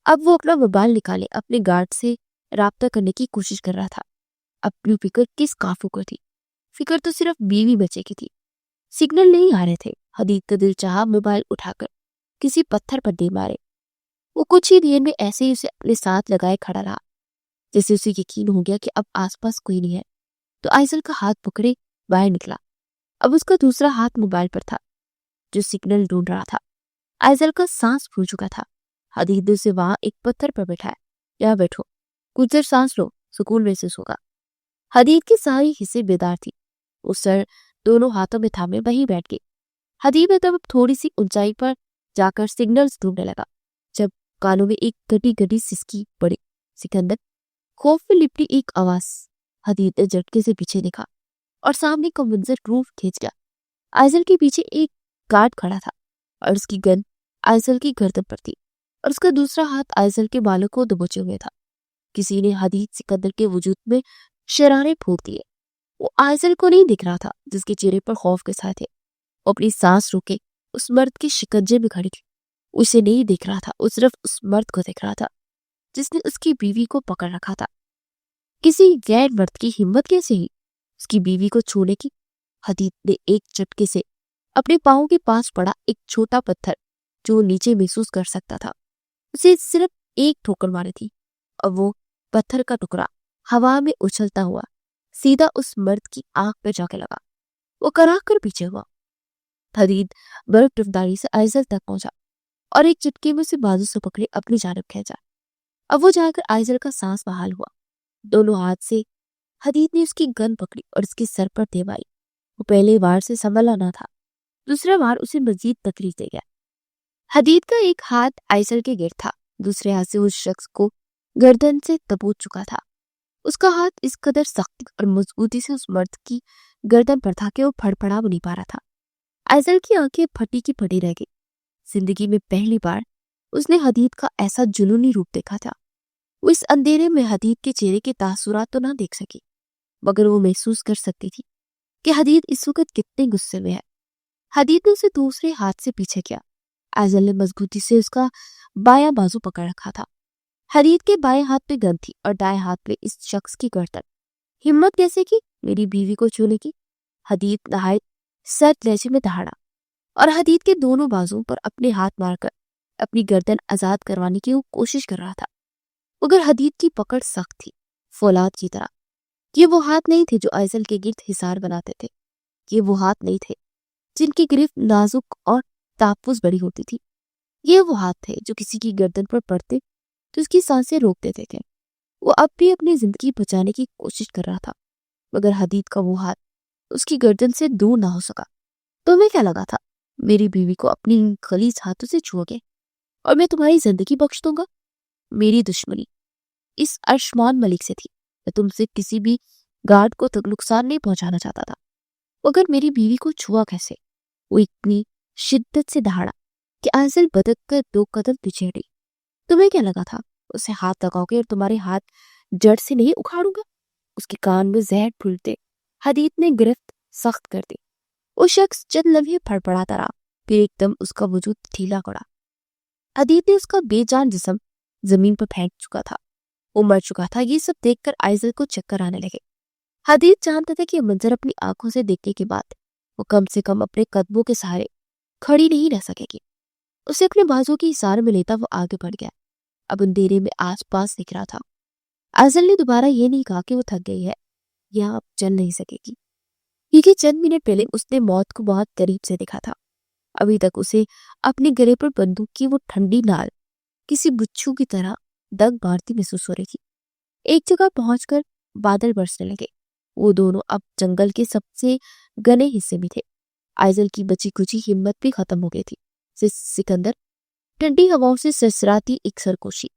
Speaker 1: اب وہ اپنا موبائل نکالے اپنے گارڈ سے رابطہ کرنے کی کوشش کر رہا تھا۔ اپنی فکر کس کافو کو تھی؟ فکر تو صرف بیوی بچے کی تھی۔ سگنل نہیں آ رہے تھے۔ حدید کا دل چاہا موبائل اٹھا کر کسی پتھر پر دے مارے۔ وہ کچھ ہی دیر میں ایسے ہی اسے اپنے ساتھ لگائے کھڑا رہا، جیسے اسے یقین ہو گیا کہ اب آس پاس کوئی نہیں ہے۔ تو آئزل کا ہاتھ پکڑے باہر نکلا۔ اب اس کا دوسرا ہاتھ موبائل پر تھا جو سگنل ڈھونڈ رہا تھا۔ آئزل کا سانس پھول چکا تھا۔ حدید نے اسے وہاں ایک پتھر پر بٹھایا۔ یہاں بیٹھو، کچھ دیر سانس لو، سکون محسوس ہوگا۔ حدید کے ساری حصے بیدار تھی۔ وہ سر دونوں ہاتھوں میں تھامے وہیں بیٹھ گئی۔ حدید نے تب تھوڑی سی اونچائی پر جا کر سگنلز ڈھونڈنے لگا جب کانوں میں ایک گٹی گٹی سسکی پڑی۔ سکندر، خوف میں لپٹی ایک آواز۔ حدید نے جھٹکے سے پیچھے دیکھا اور سامنے کا منظر روح کھینچ گیا۔ آئزل کے پیچھے ایک گارڈ کھڑا تھا اور اس کی گن آئزل کی گردن پر تھی اور اس کا دوسرا ہاتھ آئزل کے بالوں کو دبوچے ہوئے تھا۔ کسی نے حدید سکندر کے وجود میں شرارے پھونک دیے۔ وہ آئزل کو نہیں دکھ رہا تھا جس کے چہرے پر خوف کے ساتھ تھے۔ وہ اپنی سانس روکے اس مرد کے شکنجے میں کھڑی تھی۔ اسے نہیں دیکھ رہا تھا، وہ صرف اس مرد کو دیکھ رہا تھا جس نے اس کی بیوی کو پکڑ رکھا تھا۔ کسی غیر مرد کی ہمت کیسے ہی اس کی بیوی کو چھونے کی؟ حدید نے ایک چٹکے سے اپنے پاؤں کے پاس پڑا ایک چھوٹا پتھر جو وہ نیچے محسوس کر سکتا تھا، اسے صرف ایک ٹھوکر ماری تھی اور وہ پتھر کا ٹکڑا ہوا میں اچھلتا ہوا سیدھا اس مرد کی آنکھ پہ جا کے لگا۔ وہ کراہ کر پیچھے ہوا۔ حدید برف رفتاری سے آئزل تک پہنچا اور ایک چٹکے میں اسے بازو سے پکڑے اپنی جانب کھینچا۔ اب وہ جا کر آئزل کا سانس بحال ہوا۔ دونوں ہاتھ سے حدید نے اس کی گن پکڑی اور اس کے سر پر دیوائی۔ وہ پہلے وار سے سنبھلا نہ تھا، دوسرا وار اسے مزید تکلیف دے گیا۔ حدید کا ایک ہاتھ آئزل کے گرد تھا، دوسرے ہاتھ سے اس شخص کو گردن سے دبوچ چکا تھا۔ اس کا ہاتھ اس قدر سختی اور مضبوطی سے اس مرد کی گردن پر تھا کہ وہ پھڑ پڑا نہیں پا رہا تھا۔ آئزل کی آنکھیں پھٹی کی پھٹی رہ گئی۔ زندگی میں پہلی بار اس نے حدید کا ایسا جنونی روپ دیکھا تھا۔ وہ اس اندھیرے میں حدید کے چہرے کے تاثرات تو نہ دیکھ سکی، مگر وہ محسوس کر سکتی تھی کہ حدید اس وقت کتنے غصے میں ہے۔ حدید نے اسے دوسرے ہاتھ سے پیچھے کیا۔ آئزل نے مضبوطی سے اس کا بایاں بازو پکڑ رکھا تھا۔ حدید کے بائیں ہاتھ پہ گن تھی اور دائیں ہاتھ پہ اس شخص کی گردن۔ ہمت کیسے کی میری بیوی کو چھونے کی؟ حدید نہایت سرد لہجے میں دہاڑا اور حدید کے دونوں بازوؤں پر اپنے ہاتھ مار کر اپنی گردن آزاد کروانے کی وہ کوشش کر رہا تھا، مگر حدید کی پکڑ سخت تھی، فولاد کی طرح۔ یہ وہ ہاتھ نہیں تھے جو آئزل کے گرد حصار بناتے تھے، یہ وہ ہاتھ نہیں تھے جن کی گرفت نازک اور تحفظ بڑی ہوتی تھی، یہ وہ ہاتھ تھے جو کسی کی گردن پر پڑتے تو اس کی سانسیں روک دیتے تھے۔ وہ اب بھی اپنی زندگی بچانے کی کوشش کر رہا تھا، مگر حدید کا وہ ہاتھ اس کی گردن سے دور نہ ہو سکا۔ تمہیں کیا لگا تھا میری بیوی کو اپنی خلیج ہاتھوں سے چھو گے اور میں تمہاری زندگی بخش دوں گا؟ میری دشمنی اس ارشمان ملک سے تھی، میں تم سے کسی بھی گارڈ کو تک نقصان نہیں پہنچانا چاہتا تھا، مگر میری بیوی کو چھوا کیسے؟ وہ اتنی شدت سے دہاڑا کہ آئزل بدک کر 2 قدم پیچھے ہٹی۔ تمہیں کیا لگا تھا اسے ہاتھ لگاؤ گے اور تمہارے ہاتھ جڑ سے نہیں اکھاڑوں گا؟ اس کے کان میں زہر پھولتے حدید نے گرفت سخت کر دی۔ وہ شخص چند لمحے پھڑپڑاتا رہا، پھر ایک دم اس کا وجود ڈھیلا پڑا۔ حدید نے اس کا بے جان جسم زمین پر پھینک چکا تھا، وہ مر چکا تھا۔ یہ سب دیکھ کر آئزل کو چکر آنے لگے۔ حدید جانتا تھا کہ یہ منظر اپنی آنکھوں سے دیکھنے کے بعد وہ کم سے کم اپنے قدموں کے سہارے کھڑی نہیں رہ سکے گی۔ اسے اپنے بازو کی اشارے میں لیتا وہ آگے بڑھ گیا۔ اب اندھیرے میں آس پاس دکھ رہا تھا۔ آئزل نے دوبارہ یہ نہیں کہا کہ وہ تھک گئی ہے یا اب چل نہیں سکے گی، کیونکہ چند منٹ پہلے اس نے موت کو بہت قریب سے دیکھا تھا۔ ابھی تک اسے اپنے گلے پر بندوق کی وہ ٹھنڈی نال کسی بچھو کی طرح دگ مارتی محسوس ہو رہی تھی۔ ایک جگہ پہنچ کر بادل برسنے لگے۔ وہ دونوں اب جنگل کے سب سے گھنے حصے میں تھے۔ آئزل کی بچی کچی ہمت بھی ختم ہو گئی تھی۔ سکندر، ٹھنڈی ہواؤں سے سرسراتی ایک سرکوشی۔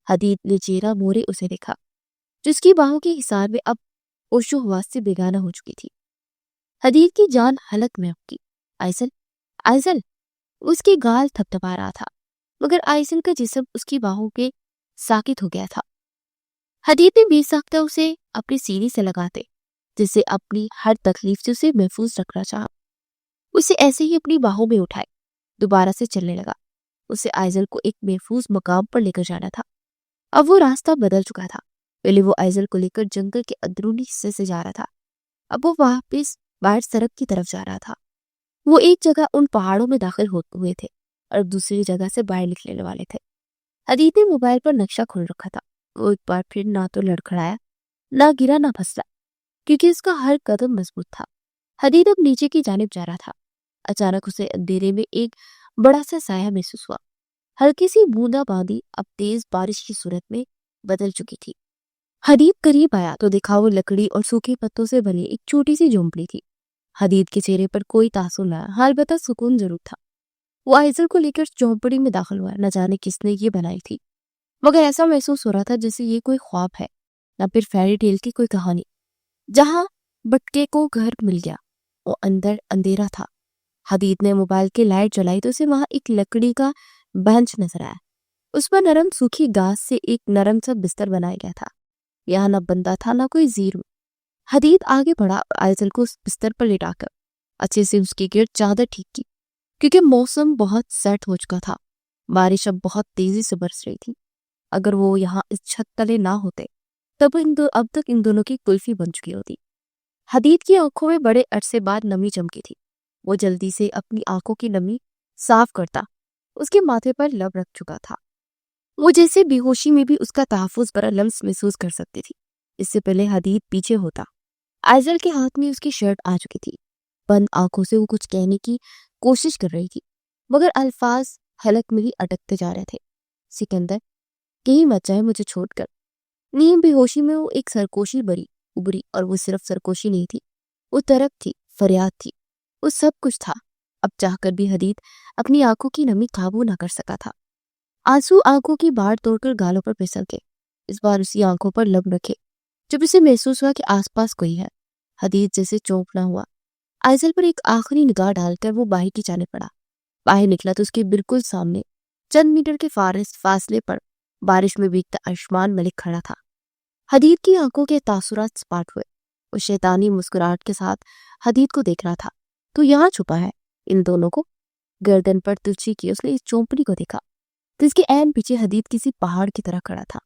Speaker 1: حدید نے چہرہ مورے اسے دیکھا، جس کی باہوں کے حصار میں اب ہوش و حواس سے بیگانہ ہو چکی تھی۔ حدید کی جان حلق میں اٹکی۔ آئزل، آئزل! اس کے گال تھپتھپا رہا تھا، مگر آئزل کا جسم اس کی باہوں کے ساکت ہو گیا تھا۔ حدید نے بے ساختہ اسے اپنے سینے سے لگاتے جسے اپنی ہر تکلیف سے اسے محفوظ رکھنا چاہا۔ اسے ایسے ہی اپنی باہوں میں اٹھائے دوبارہ سے چلنے لگا۔ اسے آئزل کو ایک محفوظ مقام پر لے کر جانا تھا۔ اب وہ راستہ بدل چکا تھا۔ پہلے وہ آئزل کو لے کر جنگل کے اندرونی حصے سے جا رہا تھا، اب وہ واپس باہر سڑک کی طرف جا رہا تھا۔ وہ ایک جگہ ان پہاڑوں میں داخل ہوئے تھے اور اب دوسری جگہ سے باہر نکلنے والے تھے۔ حدید نے موبائل پر نقشہ کھول رکھا تھا. وہ ایک بار پھر نہ تو لڑکھڑایا، نہ گرا، نہ پھسلا، کیونکہ اس کا ہر قدم مضبوط تھا. حدید اب نیچے کی جانب جا رہا تھا. اچانک اسے اندھیرے میں ایک بڑا سا سایہ محسوس ہوا. ہلکی سی بوندا باندی اب تیز بارش کی صورت میں بدل چکی تھی. حدید قریب آیا تو دیکھا وہ لکڑی اور سوکھے پتوں سے بنی ایک چھوٹی سی جھونپڑی تھی. حدید کے چہرے پر کوئی تاثر نہ آیا، البتہ سکون ضرور تھا. وہ آئزل کو لے کر جھونپڑی میں داخل ہوا. نہ جانے کس نے یہ بنائی تھی، مگر ایسا محسوس ہو رہا تھا جیسے یہ کوئی خواب ہے، نہ پھر فیری ٹیل کی کوئی کہانی. جہاں بٹکے کو گھر مل گیا وہ اندر اندھیرا تھا. حدید نے موبائل کی لائٹ جلائی تو اسے وہاں ایک لکڑی کا بینچ نظر آیا. اس پر نرم سوکھی گھاس سے ایک نرم سا بستر بنایا گیا تھا. یہاں نہ بندہ تھا نہ کوئی زیر. حدید آگے بڑھا اور آئزل کو اس بستر پر لٹا کر اچھے سے اس کی گرد چادر ٹھیک کی، کیونکہ موسم بہت سرد ہو چکا تھا. بارش اب بہت تیزی سے برس رہی تھی. اگر وہ یہاں اس چھت تلے نہ ہوتے تب اب تک ان دونوں کی کلفی بن چکی ہوتی. حدید کی آنکھوں میں بڑے عرصے بعد نمی چمکی تھی. وہ جلدی سے اپنی آنکھوں کی نمی صاف کرتا. اس کے ماتھے پر لب رکھ چکا تھا. وہ جیسے بے ہوشی میں بھی اس کا تحفظ برا لمس محسوس کر سکتی تھی. اس سے پہلے حدید پیچھے ہوتا. آئزل کے ہاتھ میں اس کی شرٹ آ چکی تھی. بند آنکھوں سے وہ کچھ کہنے کی کوشش کر رہی تھی، مگر الفاظ حلق میں ہی اٹکتے جا رہے تھے. سکندر، کہیں مت جائے مجھے چھوڑ کر. نیم بے ہوشی میں وہ ایک سرکوشی ابری، اور وہ صرف سرکوشی نہیں تھی، وہ طرب تھی، فریاد تھی، وہ سب کچھ تھا. اب چاہ کر بھی حدید اپنی آنکھوں کی نمی قابو نہ کر سکا تھا. آنسو آنکھوں کی باڑ توڑ کر گالوں پر پھسل کے اس بار اسی آنکھوں پر لب رکھے جب اسے محسوس ہوا کہ آس پاس کوئی ہے. حدید جیسے چونکنا ہوا. آئزل پر ایک آخری نگاہ ڈال کر وہ باہر کی جانب پڑا. باہر نکلا تو اس کے بالکل سامنے چند میٹر کے فاصلے پر بارش میں بھیگتا عثمان ملک کھڑا تھا. حدید کی آنکھوں کے تاثرات سپاٹ ہوئے. وہ شیطانی مسکراہٹ کے ساتھ حدید کو دیکھ رہا تھا. تو یہاں چھپا ہے ان دونوں کو. گردن پر ترچھی کی اس نے اس چونپڑی کو دیکھا تو اس کے عین پیچھے حدید کسی پہاڑ کی طرح کھڑا تھا.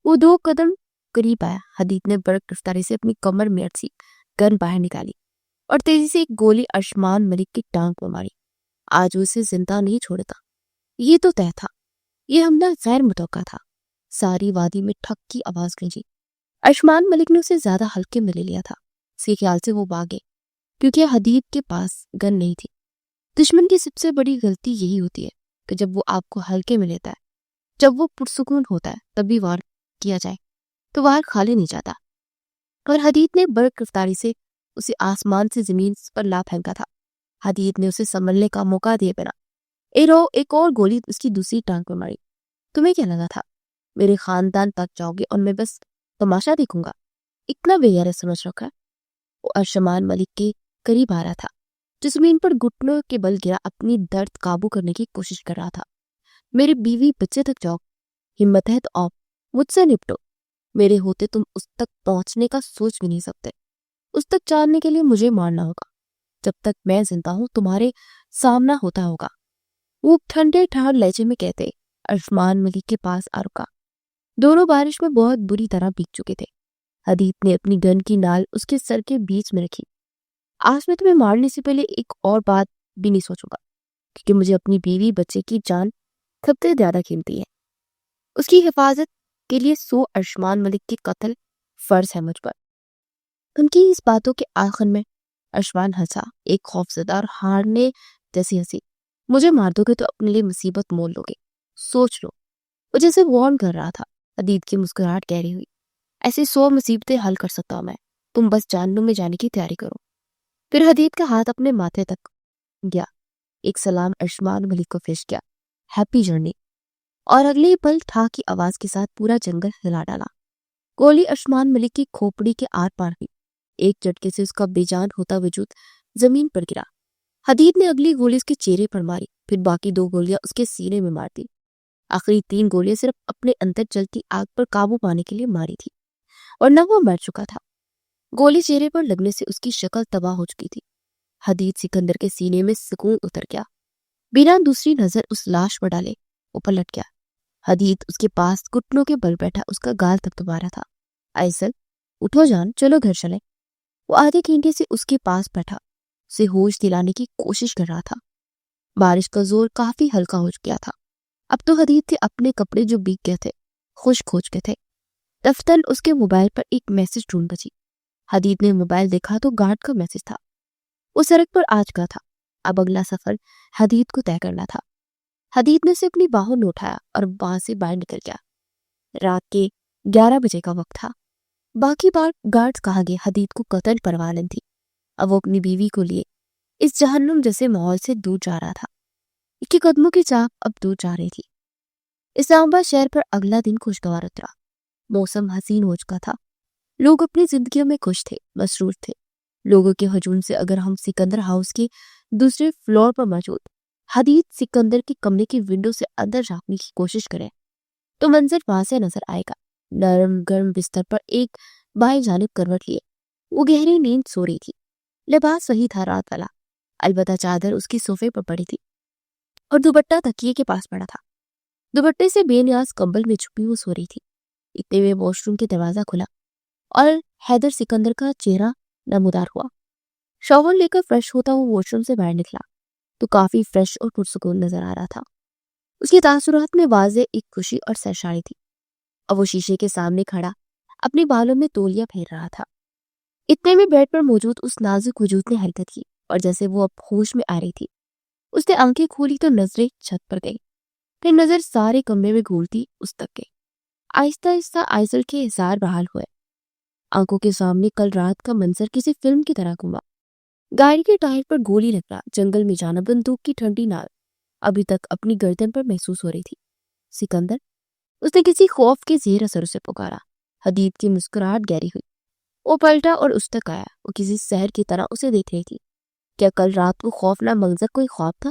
Speaker 1: وہ 2 قدم قریب آیا. حدید نے برق رفتاری سے اپنی کمر میں اٹسی گن باہر نکالی اور تیزی سے ایک گولی عثمان ملک کی ٹانگ پر ماری. آج وہ اسے زندہ نہیں چھوڑتا. یہ تو طے تھا. یہ حملہ غیر متوقع تھا. ساری وادی میں ٹھک کی آواز گونجی. عثمان ملک نے اسے زیادہ ہلکے میں لے لیا تھا. اس کے خیال سے وہ بھاگے کیونکہ حدید کے پاس گن نہیں تھی. دشمن کی سب سے بڑی غلطی یہی ہوتی ہے کہ جب وہ آپ کو ہلکے میں لیتا ہے، جب وہ پرسکون ہوتا ہے، تب بھی وار کیا جائے تو وار خالی نہیں جاتا. اور حدید نے برق رفتاری سے اسے آسمان سے زمین پر لا پھینکا تھا. حدید نے اسے سنبھلنے کا موقع دیے بنا ایک اور گولی اس کی دوسری ٹانگ پہ ماری. تمہیں کیا لگا تھا میرے خاندان تک جاؤ گے اور میں بس تماشا دیکھوں گا؟ اتنا بے غیرت سمجھ رکھا ہے. وہ عثمان ملک کے قریب آ رہا تھا جو زمین پر گھٹنوں کے بل گرا اپنی درد قابو کرنے کی کوشش کر رہا تھا. میرے بیوی بچے تک جاؤ، ہمت ہے تو آؤ، مجھ سے نپٹو. میرے ہوتے تم اس تک پہنچنے کا سوچ بھی نہیں سکتے. اس تک جاننے کے لیے مجھے مارنا ہوگا. جب تک میں زندہ ہوں تمہارے سامنا ہوتا ہوگا. وہ ٹھنڈے ٹھار لہجے میں کہتے عثمان ملک کے پاس آ رکا. دونوں بارش میں بہت بری طرح بھیگ چکے تھے. حدید نے اپنی گن کی نال اس کے سر کے بیچ میں رکھی. آج میں تمہیں مارنے سے پہلے ایک اور بات بھی نہیں سوچوں گا، کیونکہ مجھے اپنی بیوی بچے کی جان سب سے زیادہ قیمتی ہے. اس کی حفاظت کے لیے 100 عثمان ملک کے قتل فرض ہے مجھ پر. ان کی اس باتوں کے آخر میں عثمان ہنسا، ایک خوفزدہ اور ہارنے جیسی ہنسی. مجھے مار دو گے تو اپنے لیے مصیبت مول لو گے، سوچ لو. وہ جیسے وارن کر رہا تھا. حدید کی مسکراہٹ گہری ہوئی. ایسی 100 مصیبتیں حل کر سکتا ہوں میں، تم بس جہنم میں جانے کی تیاری کرو. پھر حدید کا ہاتھ اپنے ماتھے تک گیا. ایک سلام عثمان ملک کو پیش کیا، ہیپی جرنی. اور اگلے پل ٹھا کی آواز کے ساتھ پورا جنگل ہلا ڈالا. گولی عثمان ملک کی کھوپڑی کے آر پار ہوئی. ایک جھٹکے سے اس کا بے جان ہوتا وجود زمین پر گرا. حدید نے اگلی گولی اس کے چہرے پر ماری، پھر باقی 2 گولیاں اس کے سینے میں مار دی. آخری 3 گولیاں صرف اپنے اندر جلتی آگ پر قابو پانے کے لیے ماری تھی، اور نہ وہ مر چکا تھا. گولی چہرے پر لگنے سے اس کی شکل تباہ ہو چکی تھی. حدید سکندر کے سینے میں سکون اتر گیا. بنا دوسری نظر اس لاش پر ڈالے وہ پلٹ گیا. حدید اس کے پاس گھٹنوں کے بل بیٹھا اس کا گال تھپتھپا رہا تھا. آئزل، اٹھو جان، چلو گھر چلیں. وہ آدھے گھنٹے سے اس کے پاس بیٹھا اسے ہوش دلانے کی کوشش کر رہا تھا. بارش کا زور کافی ہلکا ہو گیا تھا. اب تو حدید کے اپنے کپڑے جو بیگ گئے تھے خشک ہو چکے تھے۔ دفتر اس کے موبائل پر ایک میسج ڈھونڈ بچی۔ حدید نے موبائل دیکھا تو گارڈ کا میسج تھا۔ وہ سڑک پر آ چکا تھا۔ اب اگلا سفر حدید کو طے کرنا تھا۔ حدید نے اسے اپنی باہوں میں اٹھایا اور وہاں سے باہر نکل گیا۔ رات کے 11 بجے کا وقت تھا۔ باقی بار گارڈز کہا گیا حدید کو قتل پرواہ نہ تھی۔ اب وہ اپنی بیوی کو لیے اس جہنم جیسے ماحول سے دور جا رہا تھا۔ اس کے قدموں کی چاپ اب دور جا رہی تھی۔ اسلام آباد شہر پر اگلا دن خوشگوار اترا۔ موسم حسین ہو چکا تھا۔ لوگ اپنی زندگیوں میں خوش تھے، مسرور تھے۔ لوگوں کے ہجوم سے اگر ہم سکندر ہاؤس کے دوسرے فلور پر موجود حدید سکندر کے کمرے کی ونڈو سے اندر جھانکنے کی کوشش کریں تو منظر وہاں سے نظر آئے گا۔ نرم گرم بستر پر ایک بائیں جانب کروٹ لیے وہ گہری نیند سو رہی تھی۔ لباس وہی تھا رات والا، البتہ چادر اس کی صوفے پر پڑی تھی اور دوپٹہ تکیے کے پاس پڑا تھا۔ دوپٹے سے بے نیاز کمبل میں چھپی وہ سو رہی تھی۔ اتنے میں واش روم کے دروازہ کھلا اور حیدر سکندر کا چہرہ نمودار ہوا۔ شاور لے کر فریش ہوتا وہ واش روم سے باہر نکلا تو کافی فریش اور پرسکون نظر آ رہا تھا۔ اس کی تاثرات میں واضح ایک خوشی اور سرشاری تھی۔ اب وہ شیشے کے سامنے کھڑا اپنے بالوں میں تولیہ پھیر رہا تھا۔ اتنے میں بیڈ پر موجود اس نازک وجود نے حرکت کی اور جیسے وہ اب ہوش میں آ رہی تھی۔ اس نے آنکھیں کھولی تو نظریں چھت پر گئی، پھر نظر سارے کمرے میں گھولتی اس تک گئی۔ آہستہ آہستہ آئزل کے اظہار بحال ہوئے۔ آنکھوں کے سامنے کل رات کا منظر کسی فلم کی طرح گھوما۔ گاڑی کے ٹائر پر گولی لگنا، جنگل میں جانا، بندوق کی ٹھنڈی نال ابھی تک اپنی گردن پر محسوس ہو رہی تھی۔ سکندر، اس نے کسی خوف کے زیر اثر اسے پکارا۔ حدید کی مسکراہٹ گہری ہوئی۔ وہ پلٹا اور اس تک آیا۔ وہ کسی سحر کی طرح اسے دیکھ رہی تھی۔ کیا کل رات کو خوفناک منظر کوئی خواب تھا؟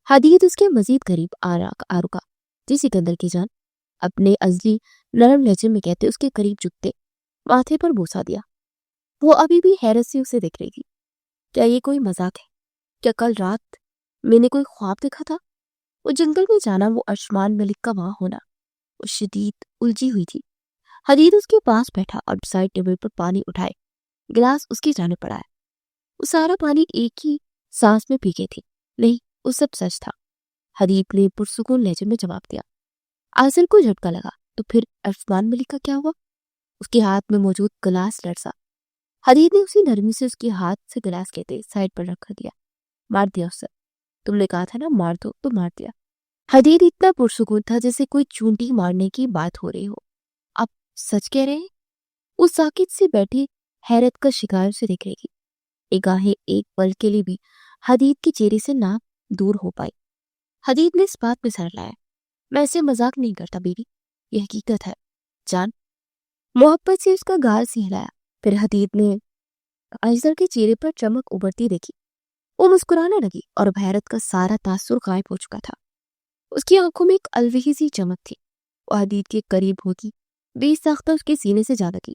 Speaker 1: حدید اس کے مزید قریب آ رکا۔ جی سکندر کی جان، اپنے ازلی نرم لہجے میں کہتے اس کے قریب جھکتے ماتھے پر بوسہ دیا۔ وہ ابھی بھی حیرت سے اسے دیکھ رہی تھی۔ کیا یہ کوئی مذاق ہے؟ کیا کل رات میں نے کوئی خواب دیکھا تھا؟ وہ جنگل میں جانا، وہ ارشمان ملک کا وہاں ہونا، وہ شدید الجھی ہوئی تھی۔ حدید اس کے پاس بیٹھا اور سائڈ ٹیبل پر پانی اٹھائے گلاس اس کی جانب پڑھایا۔ وہ سارا پانی ایک ہی سانس میں پی گئی تھی۔ نہیں، وہ سب سچ تھا۔ حدید نے پرسکون لہجے میں جواب دیا۔ آئزل کو جھٹکا لگا تو پھر ارشمان ملک کا کیا ہوا؟ اس کے ہاتھ میں موجود گلاس لرزا۔ حدید نے اسی نرمی سے اس کے ہاتھ سے گلاس کہتے سائڈ پر رکھ دیا۔ مار دیا اسے، تم نے کہا تھا نا مار دو، تو مار دیا۔ حدید اتنا پرسکون تھا جیسے کوئی چونٹی مارنے کی بات ہو رہی ہو۔ آپ سچ کہہ رہے ہیں؟ وہ ساکت سے بیٹھی حیرت کا شکار سے دیکھ رہی تھی۔ نگاہیں ایک پل کے لیے بھی حدید کے چہرے سے نہ دور ہو پائی۔ حدید نے اس بات پہ سر لایا۔ میں اسے مذاق نہیں کرتا بیوی، یہ حقیقت ہے جان۔ محبت سے اس کا گال سہلایا۔ پھر حدید نے آئزل کے چہرے پر چمک ابھرتی دیکھی۔ وہ مسکرانے لگی اور اب حیرت کا سارا تاثر غائب ہو چکا تھا۔ اس کی آنکھوں میں ایک الوہی سی چمک تھی۔ وہ حدید کے قریب ہوتی بے ساختہ اس کے سینے سے جا لگی،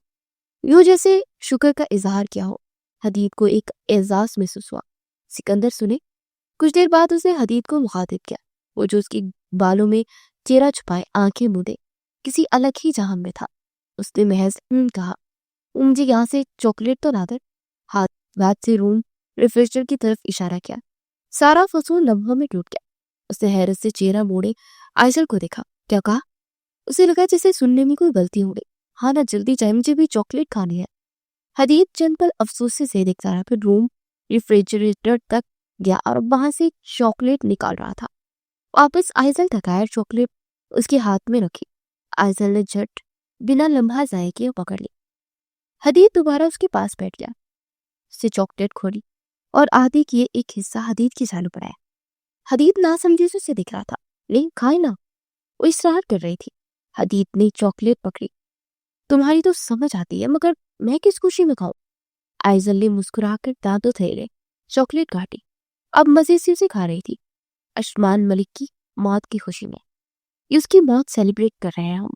Speaker 1: یوں جیسے شکر کا اظہار کیا ہو۔ حدید کو ایک اعزاز محسوس ہوا۔ سکندر سنے۔ کچھ دیر بعد اس نے حدید کو مخاطب کیا۔ وہ جو اس کی بالوں میں چہرہ چھپائے آنکھیں مودے کسی الگ ہی جہان میں تھا۔ اس نے محض کہا، مجھے یہاں سے چاکلیٹ تو لا دے۔ ہاتھ سے روم ریفریجریٹر کی طرف اشارہ کیا۔ سارا فصول لمحوں میں ٹوٹ گیا۔ اس نے حیرت سے چہرہ موڑے آئزل کو دیکھا۔ کیا کہا؟ اسے لگا جیسے سننے میں کوئی غلطی ہو گئی۔ ہاں نا، جلدی جائے، مجھے بھی چاکلیٹ کھانی ہے۔ حدید چند پل افسوس سے دیکھتا رہا، پھر روم ریفریجریٹر تک گیا اور وہاں سے چاکلیٹ نکال رہا تھا۔ واپس آئزل تک آیا، چاکلیٹ اس کے ہاتھ میں رکھی۔ آئزل نے جھٹ بنا لمحہ ضائع کیے پکڑ لی۔ حدید دوبارہ اس کے پاس بیٹھ گیا۔ اس سے چاکلیٹ کھولی اور آدھی کیے ایک حصہ حدید کی جانب بڑھایا۔ حدید ناسمجھی سے دیکھ رہا تھا۔ نہیں، کھائے نا، وہ اصرار کر رہی تھی۔ حدید نے چاکلیٹ پکڑی۔ تمہاری تو سمجھ آتی ہے، مگر میں کس خوشی میں کھاؤں؟ آئزل نے مسکرا کر دانتوں تھیلے چاکلیٹ کاٹی۔ اب مزے سے اسے کھا رہی تھی۔ ارشمان ملک کی موت کی خوشی میں۔ یہ اس کی موت سیلیبریٹ کر رہے ہیں ہم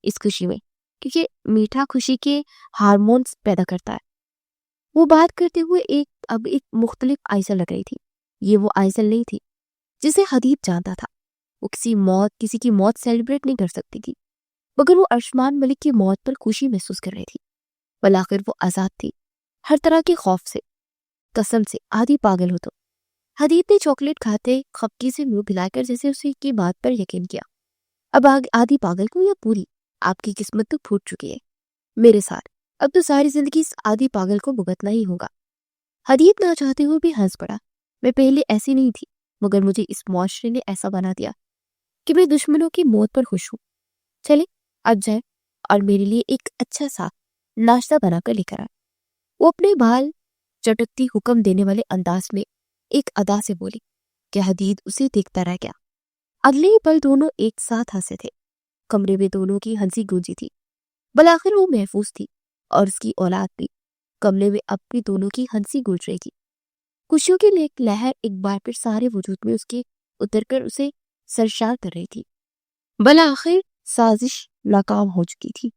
Speaker 1: اس خوشی میں، کیونکہ میٹھا خوشی کے ہارمونز پیدا کرتا ہے۔ وہ بات کرتے ہوئے اب ایک مختلف آئزل لگ رہی تھی۔ یہ وہ آئزل نہیں تھی جسے حدید جانتا تھا۔ وہ کسی کی موت سیلیبریٹ نہیں کر سکتی تھی، مگر وہ ارشمان ملک کی موت پر خوشی محسوس کر رہی تھی۔ بالآخر وہ آزاد تھی، ہر طرح کے خوف سے، قسم سے، آدھی پاگل ہو تو حدیب نے چاکلیٹ کھاتے خپکی سے منہ پھیلا کر جیسے اسی کی بات پر یقین کیا۔ اب آدھی پاگل کو یا پوری؟ آپ کی قسمت تو پھوٹ چکی ہے میرے ساتھ، اب تو ساری زندگی اس آدھی پاگل کو بھگتنا ہی ہوگا۔ حدیب نہ چاہتے ہوئے بھی ہنس پڑا۔ میں پہلے ایسی نہیں تھی، مگر مجھے اس معاشرے نے ایسا بنا دیا کہ میں دشمنوں کی موت پر خوش ہوں۔ چلے اب جائے اور میرے لیے ایک اچھا سا ناشتہ بنا کر لے کر آئے۔ وہ اپنے بال چٹکتی حکم دینے والے انداز میں ایک ادا سے بولی کہ حدید اسے دیکھتا رہ گیا۔ اگلے ہی پل دونوں ایک ساتھ ہنسے تھے۔ کمرے میں دونوں کی ہنسی گونجی تھی۔ بلاخر وہ محفوظ تھی اور اس کی اولاد بھی۔ کمرے میں اب بھی دونوں کی ہنسی گونج رہی تھی۔ خوشیوں کی ایک لہر ایک بار پھر سارے وجود میں اس کے اتر کر اسے سرشار کر رہی تھی۔ بلاخر سازش ناکام ہو چکی تھی۔